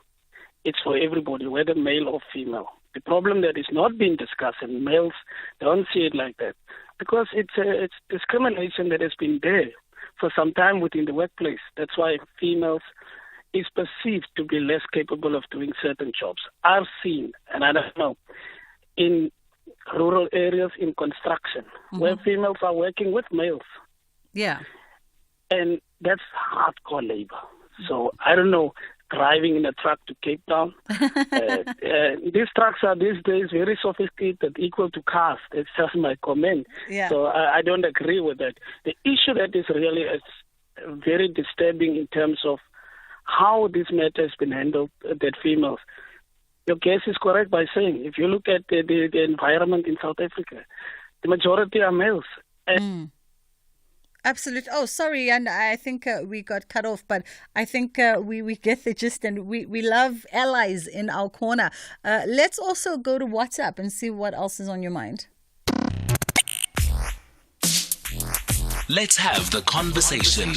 it's for everybody, whether male or female. The problem that is not being discussed, and males don't see it like that, because it's discrimination that has been there for some time within the workplace. That's why females is perceived to be less capable of doing certain jobs. I've seen, and I don't know, in rural areas in construction, where females are working with males. Yeah. And that's hardcore labor. So I don't know, driving in a truck to Cape Town. These trucks are these days very sophisticated, equal to cars. It's just my comment. Yeah. So I don't agree with that. The issue that is really very disturbing in terms of how this matter has been handled, that females. Your guess is correct by saying, if you look at the environment in South Africa, the majority are males. Absolutely. Oh, sorry, and I think we got cut off, but I think we get the gist, and we love allies in our corner. Let's also go to WhatsApp and see what else is on your mind. Let's have the conversation.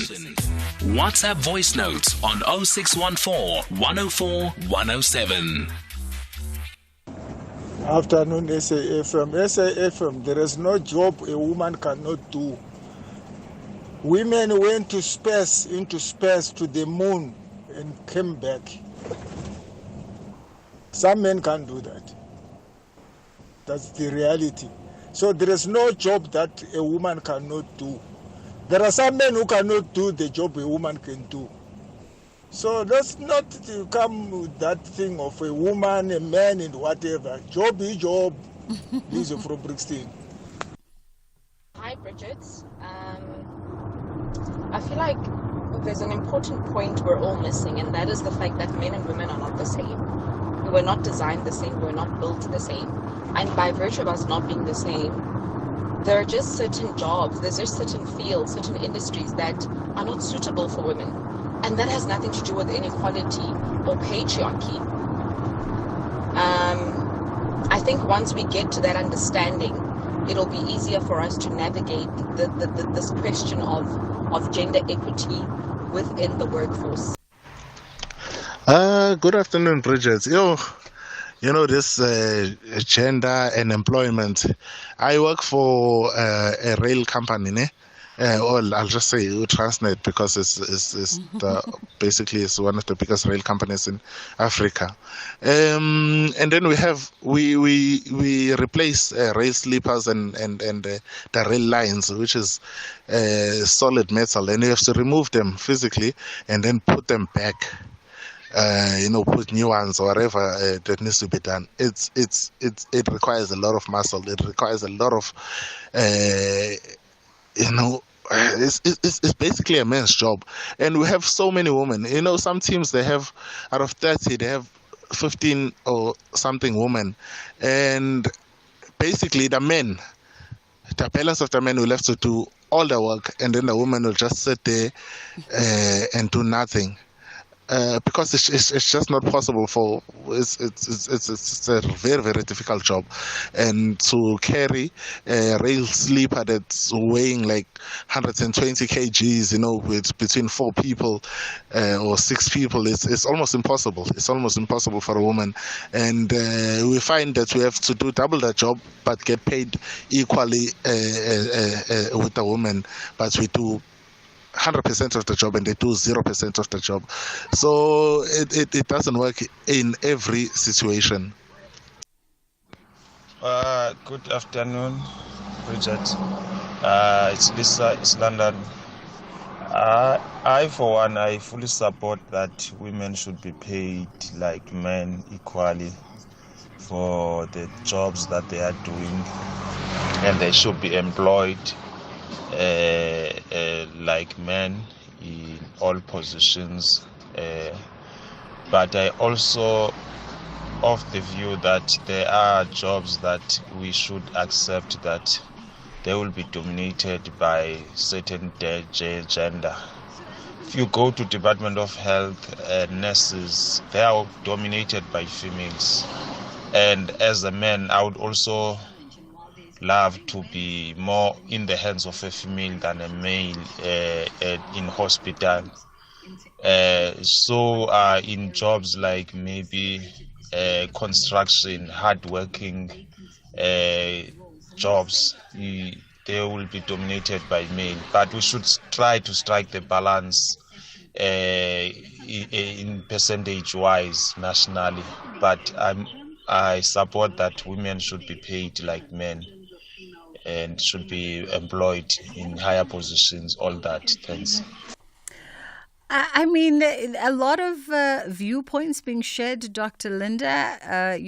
WhatsApp voice notes on 0614 104 107. Afternoon, SAFM. SAFM, there is no job a woman cannot do. Women went into space to the moon and came back. Some men can't do that. That's the reality. So there is no job that a woman cannot do. There are some men who cannot do the job a woman can do. So let's not come with that thing of a woman, a man, and whatever. Job is job. This is from Brixton. Hi, Bridget. I feel like there's an important point we're all missing, and that is the fact that men and women are not the same. We were not designed the same. We were not built the same. And by virtue of us not being the same, there are just certain jobs, there's just certain fields, certain industries that are not suitable for women. And that has nothing to do with inequality or patriarchy. I think once we get to that understanding, it'll be easier for us to navigate this question of gender equity within the workforce. Good afternoon, Bridget. You know this gender and employment. I work for a rail company, or I'll just say Transnet, because it's basically it's one of the biggest rail companies in Africa. And then we replace rail sleepers and the rail lines, which is solid metal, and you have to remove them physically and then put them back. Put new ones or whatever that needs to be done. It requires a lot of muscle. It requires a lot of, it's basically a man's job. And we have so many women. Some teams, they have, out of 30, they have 15 or something women. And basically the balance of the men will have to do all the work, and then the woman will just sit there and do nothing. Because it's just not possible it's a very, very difficult job, and to carry a rail sleeper that's weighing like 120 kgs, with between 4 people or 6 people, it's almost impossible. It's almost impossible for a woman, and we find that we have to do double that job but get paid equally with the woman, but we do 100% of the job and they do 0% of the job. So it doesn't work in every situation. Good afternoon, Bridget. It's Lisa, it's London. I, for one, I fully support that women should be paid like men equally for the jobs that they are doing, and they should be employed like men in all positions. But I also of the view that there are jobs that we should accept that they will be dominated by certain gender. If you go to Department of Health, nurses, they are dominated by females. And as a man, I would also love to be more in the hands of a female than a male in hospital. So in jobs like maybe construction, hard-working jobs, they will be dominated by male. But we should try to strike the balance in percentage-wise nationally. But I support that women should be paid like men and should be employed in higher positions, all that. Thanks. I mean, a lot of viewpoints being shared, Dr. Linda,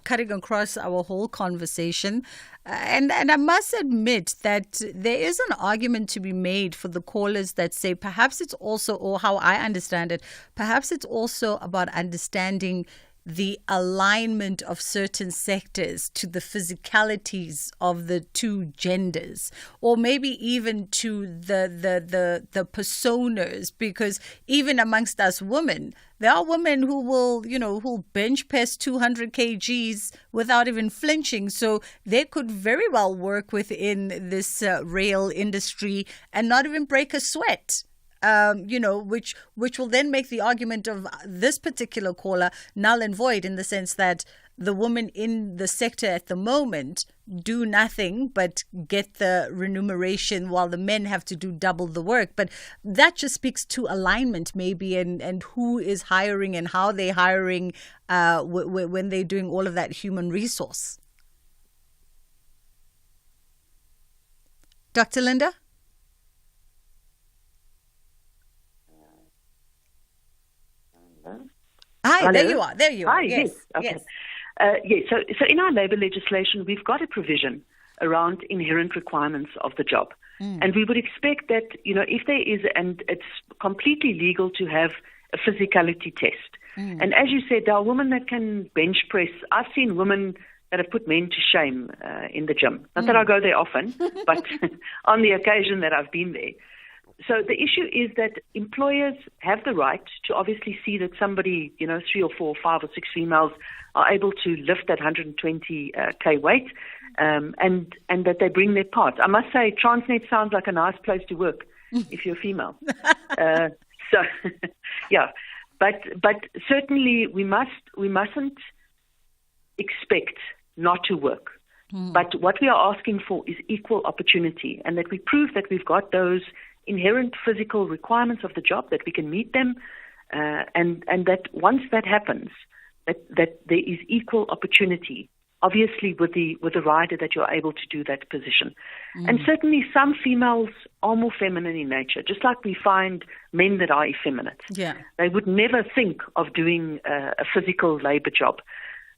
cutting across our whole conversation. And I must admit that there is an argument to be made for the callers that say perhaps it's also, or how I understand it, perhaps it's also about understanding the alignment of certain sectors to the physicalities of the two genders, or maybe even to the personas, because even amongst us women, there are women who will bench press 200 kgs without even flinching. So they could very well work within this rail industry and not even break a sweat. Which will then make the argument of this particular caller null and void, in the sense that the women in the sector at the moment do nothing but get the remuneration while the men have to do double the work. But that just speaks to alignment maybe, and who is hiring and how they're hiring when they're doing all of that human resource. Dr. Linda? Hi, Hello? there you are. There you are. Hi, yes. Okay. Yes. So in our labour legislation, we've got a provision around inherent requirements of the job. And we would expect that, if there is, and it's completely legal to have a physicality test. And as you said, there are women that can bench press. I've seen women that have put men to shame in the gym. Not that I go there often, but on the occasion that I've been there. So the issue is that employers have the right to obviously see that somebody, 3 or 4 or 5 or 6 females are able to lift that 120 K weight, and that they bring their part. I must say, Transnet sounds like a nice place to work if you're female. So, yeah, but certainly we mustn't expect not to work. But what we are asking for is equal opportunity, and that we prove that we've got those inherent physical requirements of the job, that we can meet them, and that once that happens, that there is equal opportunity, obviously with the rider, that you're able to do that position. And certainly some females are more feminine in nature, just like we find men that are effeminate. Yeah. They would never think of doing a physical labor job.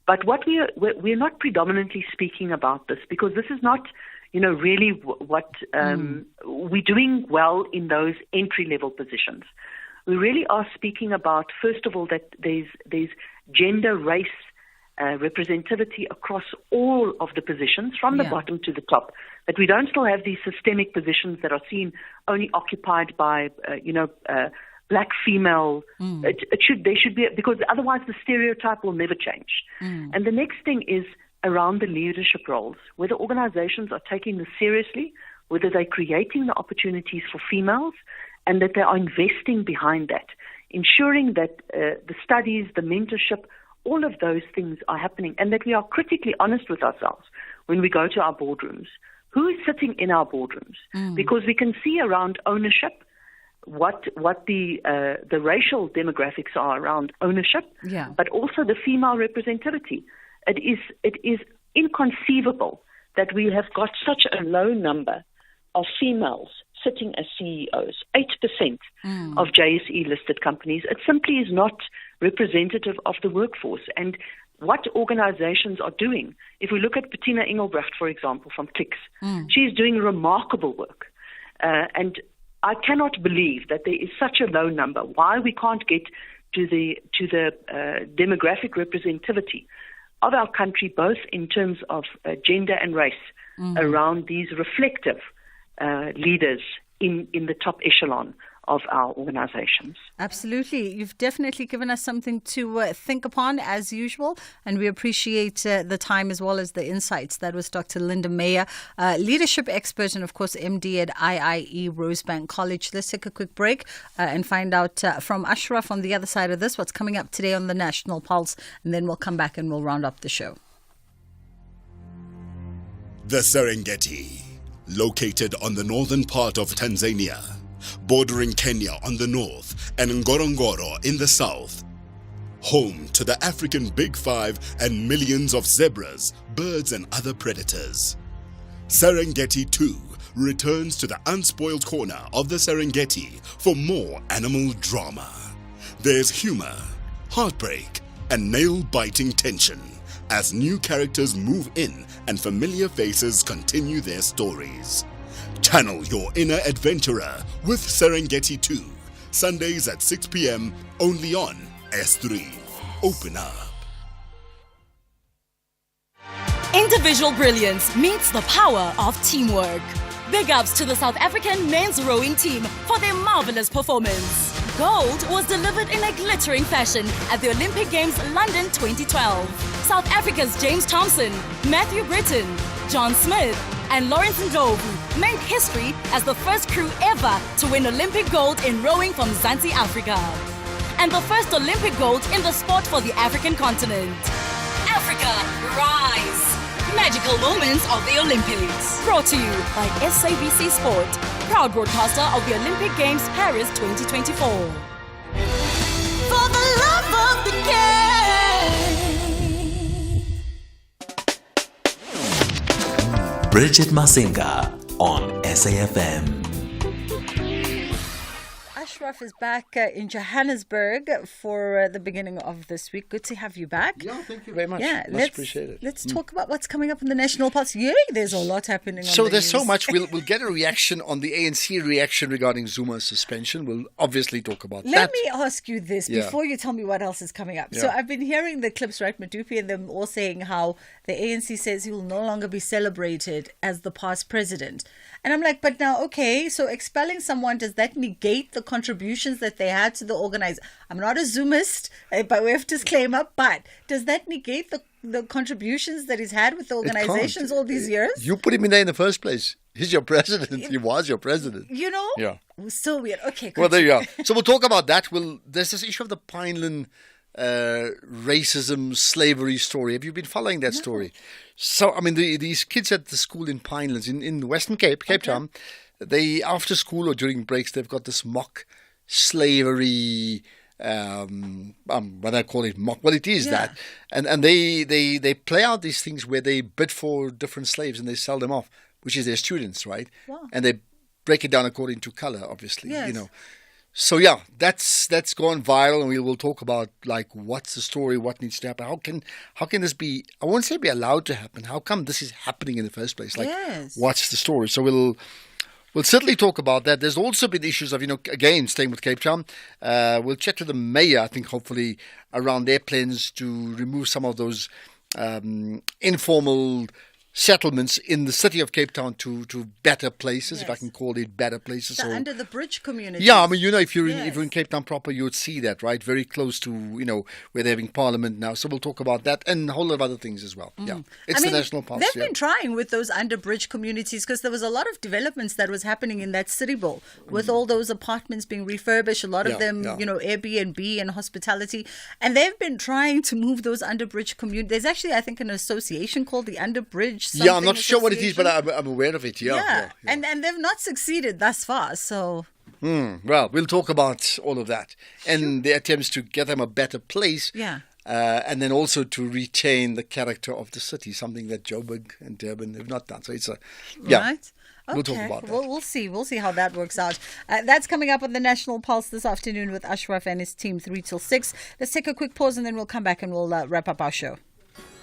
But what we're not predominantly speaking about this, because this is not really what we're doing well in those entry-level positions. We really are speaking about, first of all, that there's gender, race, representativity across all of the positions, from the bottom to the top. That we don't still have these systemic positions that are seen only occupied by, black female. They should be, because otherwise the stereotype will never change. And the next thing is around the leadership roles, whether organizations are taking this seriously, whether they're creating the opportunities for females, and that they are investing behind that, ensuring that the studies, the mentorship, all of those things are happening, and that we are critically honest with ourselves when we go to our boardrooms. Who is sitting in our boardrooms? Because we can see around ownership what the racial demographics are around ownership, but also the female representativity. It is inconceivable that we have got such a low number of females sitting as CEOs, 8% of JSE-listed companies. It simply is not representative of the workforce. And what organizations are doing, if we look at Bettina Engelbrecht, for example, from Clicks, she's doing remarkable work. And I cannot believe that there is such a low number. Why we can't get to the demographic representativity of our country, both in terms of gender and race, around these reflective leaders in the top echelon of our organizations. Absolutely. You've definitely given us something to think upon, as usual, and we appreciate the time as well as the insights. That was Dr. Linda Meyer, leadership expert and, of course, MD at IIE Rosebank College. Let's take a quick break and find out from Ashraf on the other side of this what's coming up today on the National Pulse, and then we'll come back and we'll round up the show. The Serengeti, located on the northern part of Tanzania, bordering Kenya on the north and Ngorongoro in the south. Home to the African Big Five and millions of zebras, birds and other predators. Serengeti 2 returns to the unspoiled corner of the Serengeti for more animal drama. There's humor, heartbreak and nail-biting tension as new characters move in and familiar faces continue their stories. Channel your inner adventurer with Serengeti 2, Sundays at 6 p.m. only on S3. Open up. Individual brilliance meets the power of teamwork. Big ups to the South African men's rowing team for their marvelous performance. Gold was delivered in a glittering fashion at the Olympic Games London 2012. South Africa's James Thompson, Matthew Britton, John Smith, and Lawrence Ndlovu made history as the first crew ever to win Olympic gold in rowing from Mzansi, Africa. And the first Olympic gold in the sport for the African continent. Africa, rise! Magical moments of the Olympics. Brought to you by SABC Sport, proud broadcaster of the Olympic Games Paris 2024. For the love of the game. Bridget Masinga on SAFM. Ashraf is back in Johannesburg for the beginning of this week. Good to have you back. Yeah, thank you very much. Yeah, Much appreciated. Let's talk about what's coming up in the National Pulse. Yay, there's a lot happening on So the there's news. so much. We'll get a reaction on the ANC reaction regarding Zuma's suspension. We'll obviously talk about that. Let me ask you this Yeah. before you tell me what else is coming up. Yeah. So I've been hearing the clips, right, Madupi and them all saying how the ANC says he will no longer be celebrated as the past president. And I'm like, but now, okay, so expelling someone, does that negate the contributions that they had to the organization? I'm not a Zoomist, by way of disclaimer, but does that negate the contributions that he's had with the organizations all these years? You put him in there in the first place. He's your president. He was your president. You know? Yeah. It was so weird. Okay, Well, there you are. continue. So we'll talk about that. There's this issue of the Pineland racism, slavery story. Have you been following that story? So, I mean, these kids at the school in Pinelands, in Western Cape Town, they, after school or during breaks, they've got this mock slavery, what I call it, mock. Well, it is that. And they play out these things where they bid for different slaves and they sell them off, which is their students, right? Wow. And they break it down according to color, obviously, Yes. you know. So yeah, that's gone viral, and we will talk about like what's the story, what needs to happen, how can this be? I won't say be allowed to happen. How come this is happening in the first place? Like, Yes. what's the story? So we'll certainly talk about that. There's also been issues of, again, staying with Cape Town. We'll check to the mayor, I think, hopefully around their plans to remove some of those informal settlements in the city of Cape Town to better places, if I can call it better places. So under the bridge community. Yeah, I mean, if you're in Cape Town proper, you would see that, right? Very close to, where they're having parliament now. So we'll talk about that and a whole lot of other things as well. Yeah, it's the National Pulse. They've been trying with those under bridge communities because there was a lot of developments that was happening in that city bowl with all those apartments being refurbished, a lot of them, Airbnb and hospitality. And they've been trying to move those under bridge communities. There's actually, I think, an association called the Under Bridge. Yeah, I'm not sure what it is, but I'm aware of it. Yeah. And they've not succeeded thus far. So well, we'll talk about all of that and the attempts to get them a better place. Yeah. And then also to retain the character of the city, something that Joburg and Durban have not done. So it's right. We'll talk about that. We'll see. We'll see how that works out. That's coming up on the National Pulse this afternoon with Ashraf and his team, 3 till 6. Let's take a quick pause and then we'll come back and we'll wrap up our show.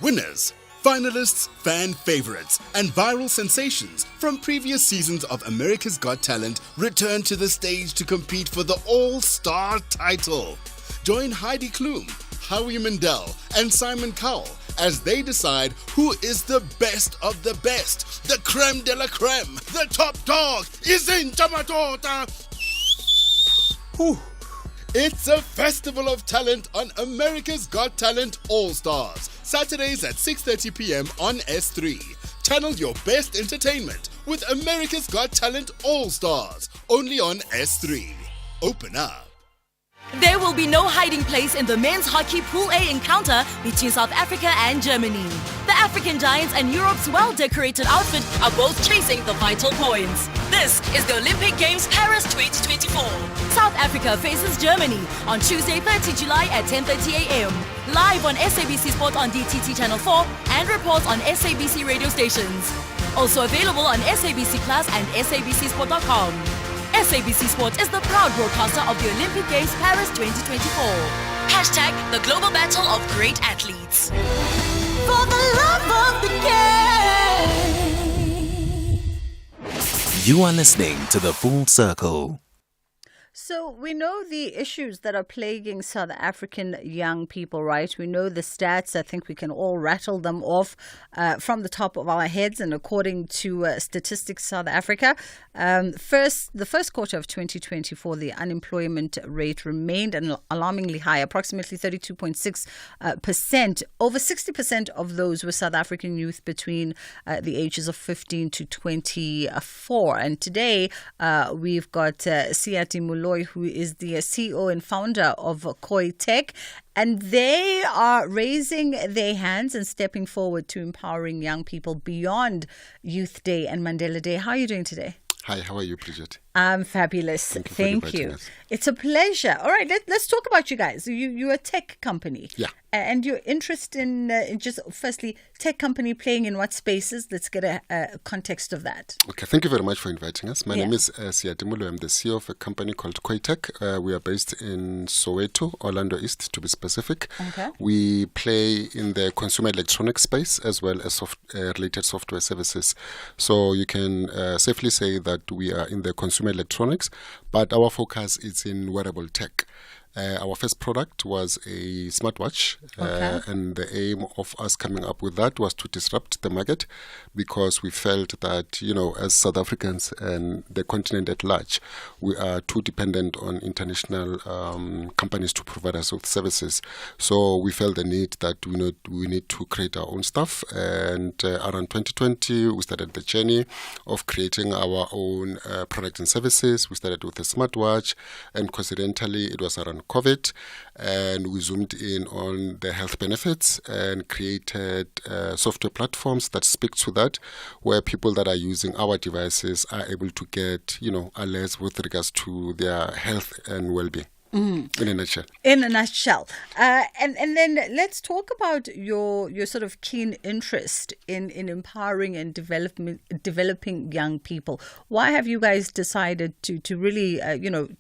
Winners Finalists, fan favorites, and viral sensations from previous seasons of America's Got Talent return to the stage to compete for the All-Star title. Join Heidi Klum, Howie Mandel, and Simon Cowell as they decide who is the best of the best. The creme de la creme, the top dog, is in Tamatota. It's a festival of talent on America's Got Talent All-Stars. Saturdays at 6:30 p.m. on S3. Channel your best entertainment with America's Got Talent All-Stars. Only on S3. Open up. There will be no hiding place in the men's hockey Pool A encounter between South Africa and Germany. The African Giants and Europe's well-decorated outfit are both chasing the vital points. This is the Olympic Games Paris 2024. South Africa faces Germany on Tuesday, 30 July at 10:30 a.m. Live on SABC Sport on DTT Channel 4 and reports on SABC radio stations. Also available on SABC Plus and SABCSport.com. SABC Sport is the proud broadcaster of the Olympic Games Paris 2024. Hashtag the global battle of great athletes. For the love of the game. You are listening to The Full Circle. So we know the issues that are plaguing South African young people, right? We know the stats. I think we can all rattle them off from the top of our heads. And according to Statistics South Africa, the first quarter of 2024, the unemployment rate remained alarmingly high, approximately 32.6%. Over 60% of those were South African youth between the ages of 15 to 24. And today we've got Siati Muloy, who is the CEO and founder of Koi Tech, and they are raising their hands and stepping forward to empowering young people beyond Youth Day and Mandela Day. How are you doing today? Hi, how are you, Bridget? I'm fabulous. Thank you. It's a pleasure. All right, let's talk about you guys. You're a tech company. Yeah. And your interest in just, firstly, tech company playing in what spaces? Let's get a context of that. Okay, thank you very much for inviting us. My name is Siati Mulo. I'm the CEO of a company called Koi Tech. We are based in Soweto, Orlando East, to be specific. Okay. We play in the consumer electronics space as well as related software services. So you can safely say that we are in the consumer electronics, but our focus is in wearable tech. Our first product was a smartwatch, and the aim of us coming up with that was to disrupt the market, because we felt that, as South Africans and the continent at large, we are too dependent on international companies to provide us with services. So we felt the need that we need to create our own stuff, and around 2020 we started the journey of creating our own products and services. We started with a smartwatch, and coincidentally it was around COVID, and we zoomed in on the health benefits and created software platforms that speak to that, where people that are using our devices are able to get, alerts with regards to their health and well-being. In a nutshell. In a nutshell. And then let's talk about your sort of keen interest in empowering and developing young people. Why have you guys decided to really,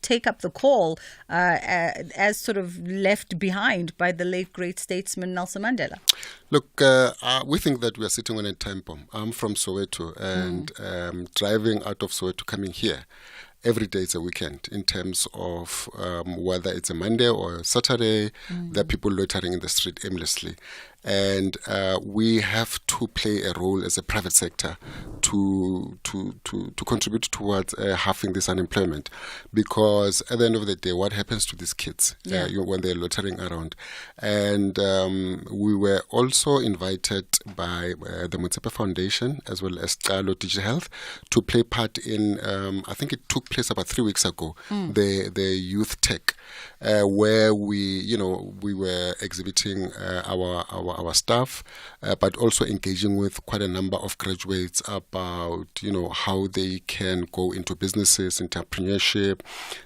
take up the call as sort of left behind by the late great statesman Nelson Mandela? Look, we think that we are sitting on a time bomb. I'm from Soweto, and driving out of Soweto coming here, every day is a weekend in terms of whether it's a Monday or a Saturday. There are people loitering in the street aimlessly. And we have to play a role as a private sector to contribute towards halving this unemployment. Because at the end of the day, what happens to these kids when they're loitering around? And we were also invited by the Motsepe Foundation as well as Qalo Digital Health to play part in, I think it took place about 3 weeks ago, the Youth Tech, where we were exhibiting our staff, but also engaging with quite a number of graduates about, how they can go into businesses, entrepreneurship.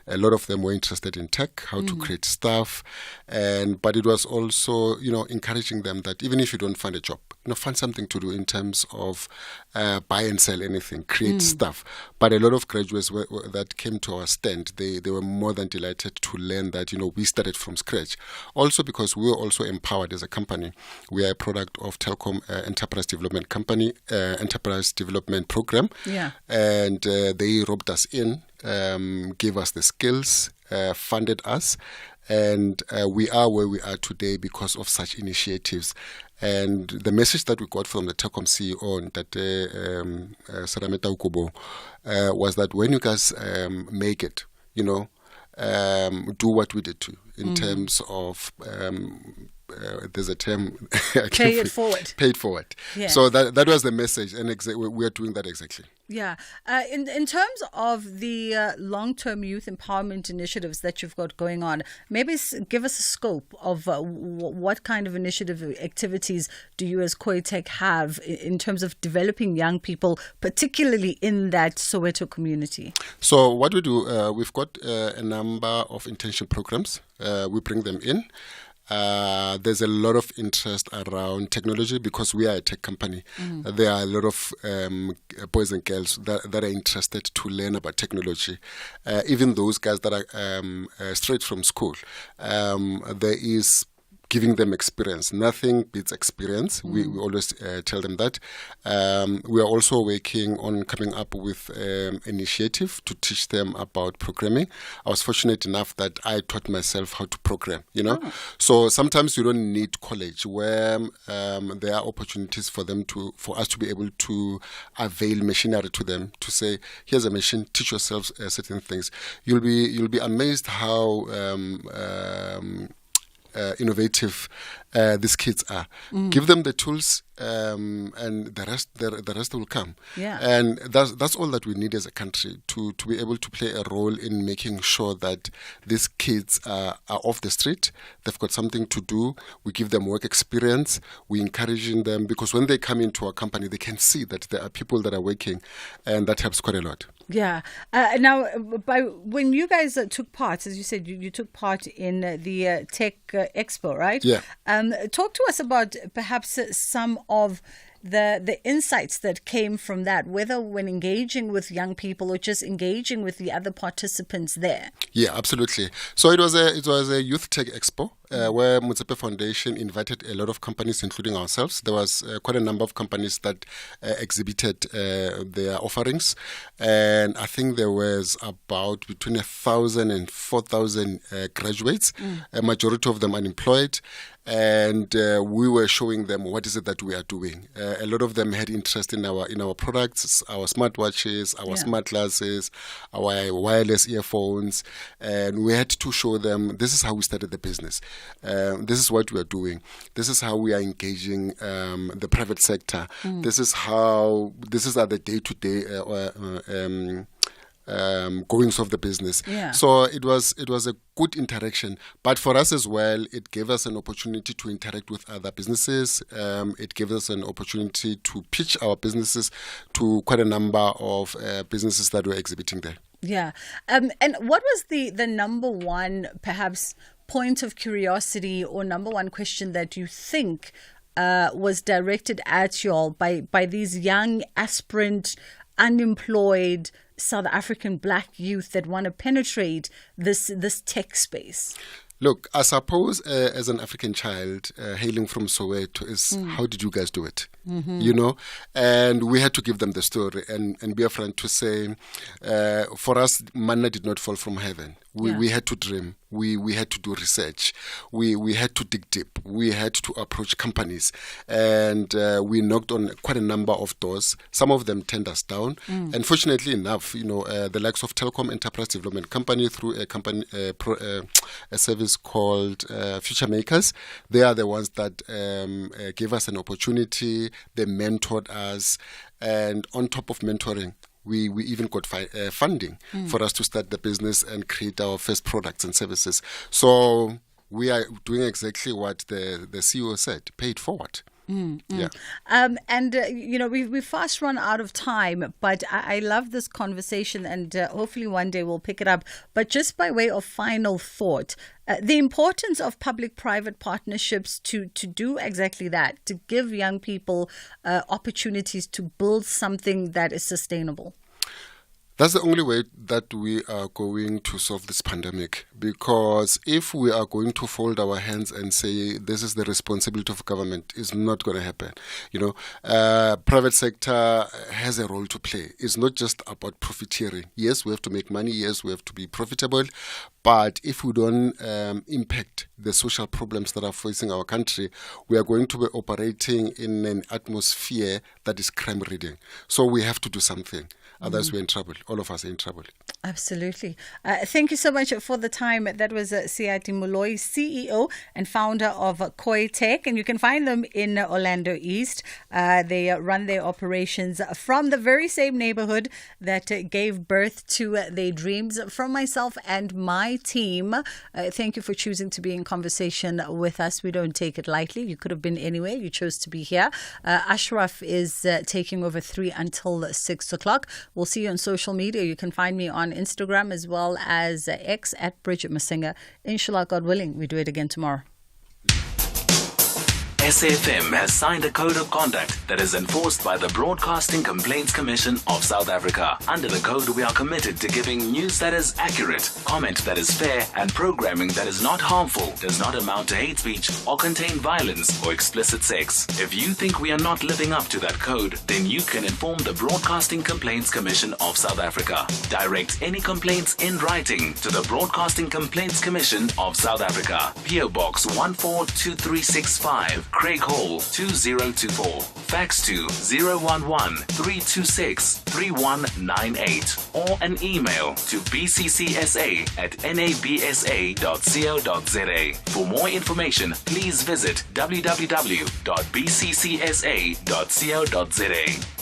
A lot of them were interested in tech, how to create stuff. But it was also, encouraging them that even if you don't find a job, find something to do in terms of buy and sell anything, create stuff. But a lot of graduates that came to our stand, they were more than delighted to learn that, we started from scratch. Also because we were also empowered as a company. We are a product of Telkom Enterprise Development Company, Enterprise Development Program. Yeah. And they roped us in, gave us the skills, funded us. And we are where we are today because of such initiatives. And the message that we got from the Telkom CEO, Sarameta Ukubo, was that when you guys make it, do what we did too, in terms of there's a term. Pay it forward. Pay it forward. Yeah. So that was the message, and we are doing that exactly. Yeah. In terms of the long-term youth empowerment initiatives that you've got going on, maybe give us a scope of what kind of initiative activities do you as Koitech have in terms of developing young people, particularly in that Soweto community? So what we do, we've got a number of intention programs. We bring them in. There's a lot of interest around technology because we are a tech company. There are a lot of boys and girls that are interested to learn about technology. Even those guys that are straight from school. There is giving them experience. Nothing beats experience. We always tell them that. We are also working on coming up with initiative to teach them about programming. I was fortunate enough that I taught myself how to program, So sometimes you don't need college, where there are opportunities for us to be able to avail machinery to them, to say, here's a machine, teach yourselves certain things. You'll be amazed how innovative these kids are. Give them the tools, and the rest will come. Yeah. And that's all that we need as a country to be able to play a role in making sure that these kids are off the street. They've got something to do. We give them work experience. We're encouraging them, because when they come into our company, they can see that there are people that are working, and that helps quite a lot. Yeah. Now, when you guys took part, as you said, you took part in the Tech Expo, right? Yeah. Talk to us about perhaps some of the insights that came from that, whether when engaging with young people or just engaging with the other participants there. Yeah, absolutely. So it was a Youth Tech Expo where Motsepe Foundation invited a lot of companies, including ourselves. There was quite a number of companies that exhibited their offerings, and I think there was about between 1,000 and 4,000 graduates, a majority of them unemployed. And we were showing them what is it that we are doing. A lot of them had interest in our products, our smartwatches, our smart glasses, our wireless earphones, and we had to show them this is how we started the business. This is what we are doing. This is how we are engaging the private sector. This is the day-to-day goings of the business. Yeah. So it was a good interaction, but for us as well, it gave us an opportunity to interact with other businesses. It gave us an opportunity to pitch our businesses to quite a number of businesses that were exhibiting there. Yeah. And what was the number one, perhaps, point of curiosity or number one question that you think was directed at you all by these young, aspirant, unemployed South African black youth that want to penetrate this tech space? Look, I suppose as an African child hailing from Soweto is how did you guys do it? And we had to give them the story and be upfront to say, for us, manna did not fall from heaven. We had to dream. We had to do research. We had to dig deep. We had to approach companies. And we knocked on quite a number of doors. Some of them turned us down. And fortunately enough, the likes of Telkom Enterprise Development Company through a service called Future Makers, they are the ones that gave us an opportunity. They mentored us. And on top of mentoring, we even got funding for us to start the business and create our first products and services. So we are doing exactly what the CEO said, pay it forward. Yeah. And we fast run out of time, but I love this conversation, and hopefully one day we'll pick it up. But just by way of final thought, the importance of public-private partnerships to do exactly that, to give young people opportunities to build something that is sustainable. That's the only way that we are going to solve this pandemic, because if we are going to fold our hands and say this is the responsibility of government, it's not going to happen. Private sector has a role to play. It's not just about profiteering. Yes, we have to make money. Yes, we have to be profitable. But if we don't impact the social problems that are facing our country, we are going to be operating in an atmosphere that is crime reading. So we have to do something. Otherwise, we're in trouble. All of us are in trouble. Absolutely. Thank you so much for the time. That was Siati Moloi, CEO and founder of Koi Tech, and you can find them in Orlando East. They run their operations from the very same neighborhood that gave birth to their dreams. From myself and my team, thank you for choosing to be in conversation with us. We don't take it lightly. You could have been anywhere. You chose to be here. Ashraf is taking over 3 until 6 o'clock. We'll see you on social media. You can find me on Instagram as well as X at Bridget Masinga. Inshallah, God willing, we do it again tomorrow. SAFM has signed a code of conduct that is enforced by the Broadcasting Complaints Commission of South Africa. Under the code, we are committed to giving news that is accurate, comment that is fair, and programming that is not harmful, does not amount to hate speech, or contain violence or explicit sex. If you think we are not living up to that code, then you can inform the Broadcasting Complaints Commission of South Africa. Direct any complaints in writing to the Broadcasting Complaints Commission of South Africa. PO Box 142365. Craig Hall 2024. Fax to 011-326-3198 or an email to bccsa@nabsa.co.za. For more information, please visit www.bccsa.co.za.